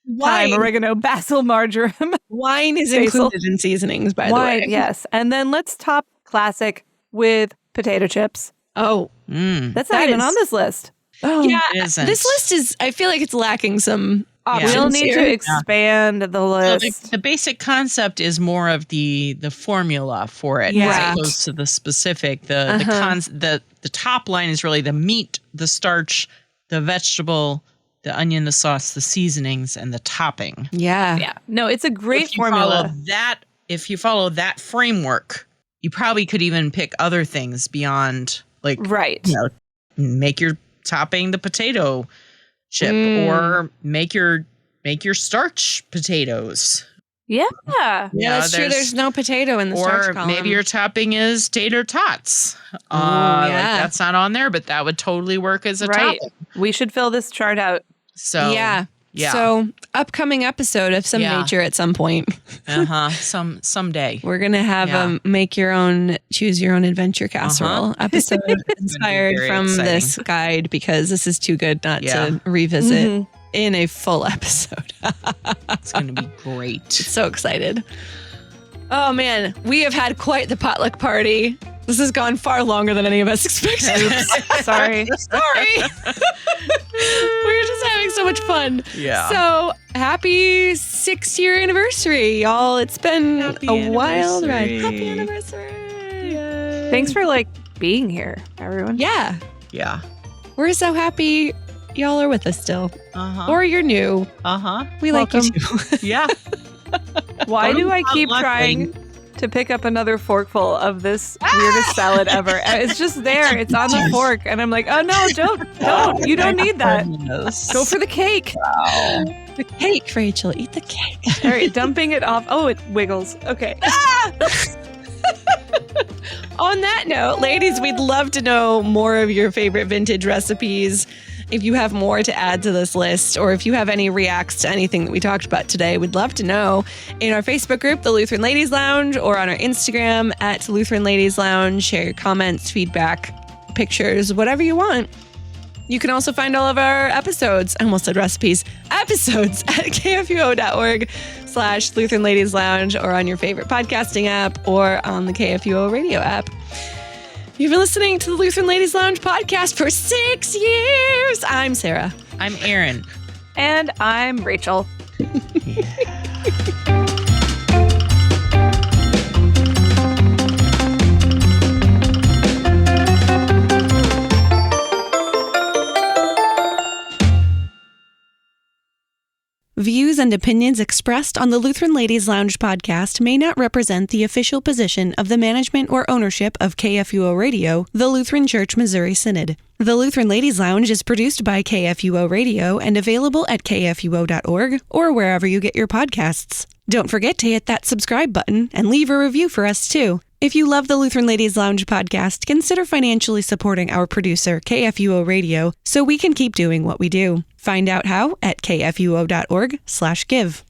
Wine. Thyme, oregano, basil, marjoram. Wine is included in seasonings, by the way. Yes. And then let's top classic with potato chips. Oh. That's not even on this list. Oh, yeah. This list is, I feel like it's lacking some options. We'll need to expand the list. So the basic concept is more of the formula for it, as opposed to the specific. The top line is really the meat, the starch, the vegetable, onion, the sauce, the seasonings, and the topping. Yeah. Yeah. No, it's a great If you formula. if you follow that framework, you probably could even pick other things beyond, like, Right. you know, make your topping the potato chip or make your starch potatoes. Yeah. Yeah, that's true. There's no potato in the starch Or column. maybe your topping is tater tots. yeah. Like, that's not on there, but that would totally work as a Right. topping. We should fill this chart out. So Yeah. Yeah. So upcoming episode of some nature at some point. Someday. We're going to have a make your own, choose your own adventure casserole episode inspired from this guide, because this is too good not to revisit in a full episode. It's going to be great. So excited. Oh man, we have had quite the potluck party. This has gone far longer than any of us expected. Sorry. We're just having so much fun. Yeah. So happy 6-year anniversary, y'all. It's been a wild ride. Happy anniversary. Yay. Thanks for being here, everyone. Yeah. Yeah. We're so happy y'all are with us still. Or you're new. We like you too. Yeah. Why do I keep trying to pick up another forkful of this weirdest salad ever? It's just there. It's on the fork. And I'm like, oh no, don't. You don't need that. Go for the cake. Wow. The cake, Rachel. Eat the cake. All right, dumping it off. Oh, it wiggles. Okay. On that note, ladies, we'd love to know more of your favorite vintage recipes. If you have more to add to this list, or if you have any reacts to anything that we talked about today, we'd love to know in our Facebook group, the Lutheran Ladies Lounge, or on our Instagram at Lutheran Ladies Lounge. Share your comments, feedback, pictures, whatever you want. You can also find all of our episodes, I almost said recipes, episodes at kfuo.org/Lutheran Ladies Lounge, or on your favorite podcasting app, or on the KFUO radio app. You've been listening to the Lutheran Ladies Lounge podcast for 6 years. I'm Sarah. I'm Erin. And I'm Rachel. Views and opinions expressed on the Lutheran Ladies Lounge podcast may not represent the official position of the management or ownership of KFUO Radio, the Lutheran Church Missouri Synod. The Lutheran Ladies Lounge is produced by KFUO Radio and available at kfuo.org or wherever you get your podcasts. Don't forget to hit that subscribe button and leave a review for us too. If you love the Lutheran Ladies Lounge podcast, consider financially supporting our producer, KFUO Radio, so we can keep doing what we do. Find out how at kfuo.org/give.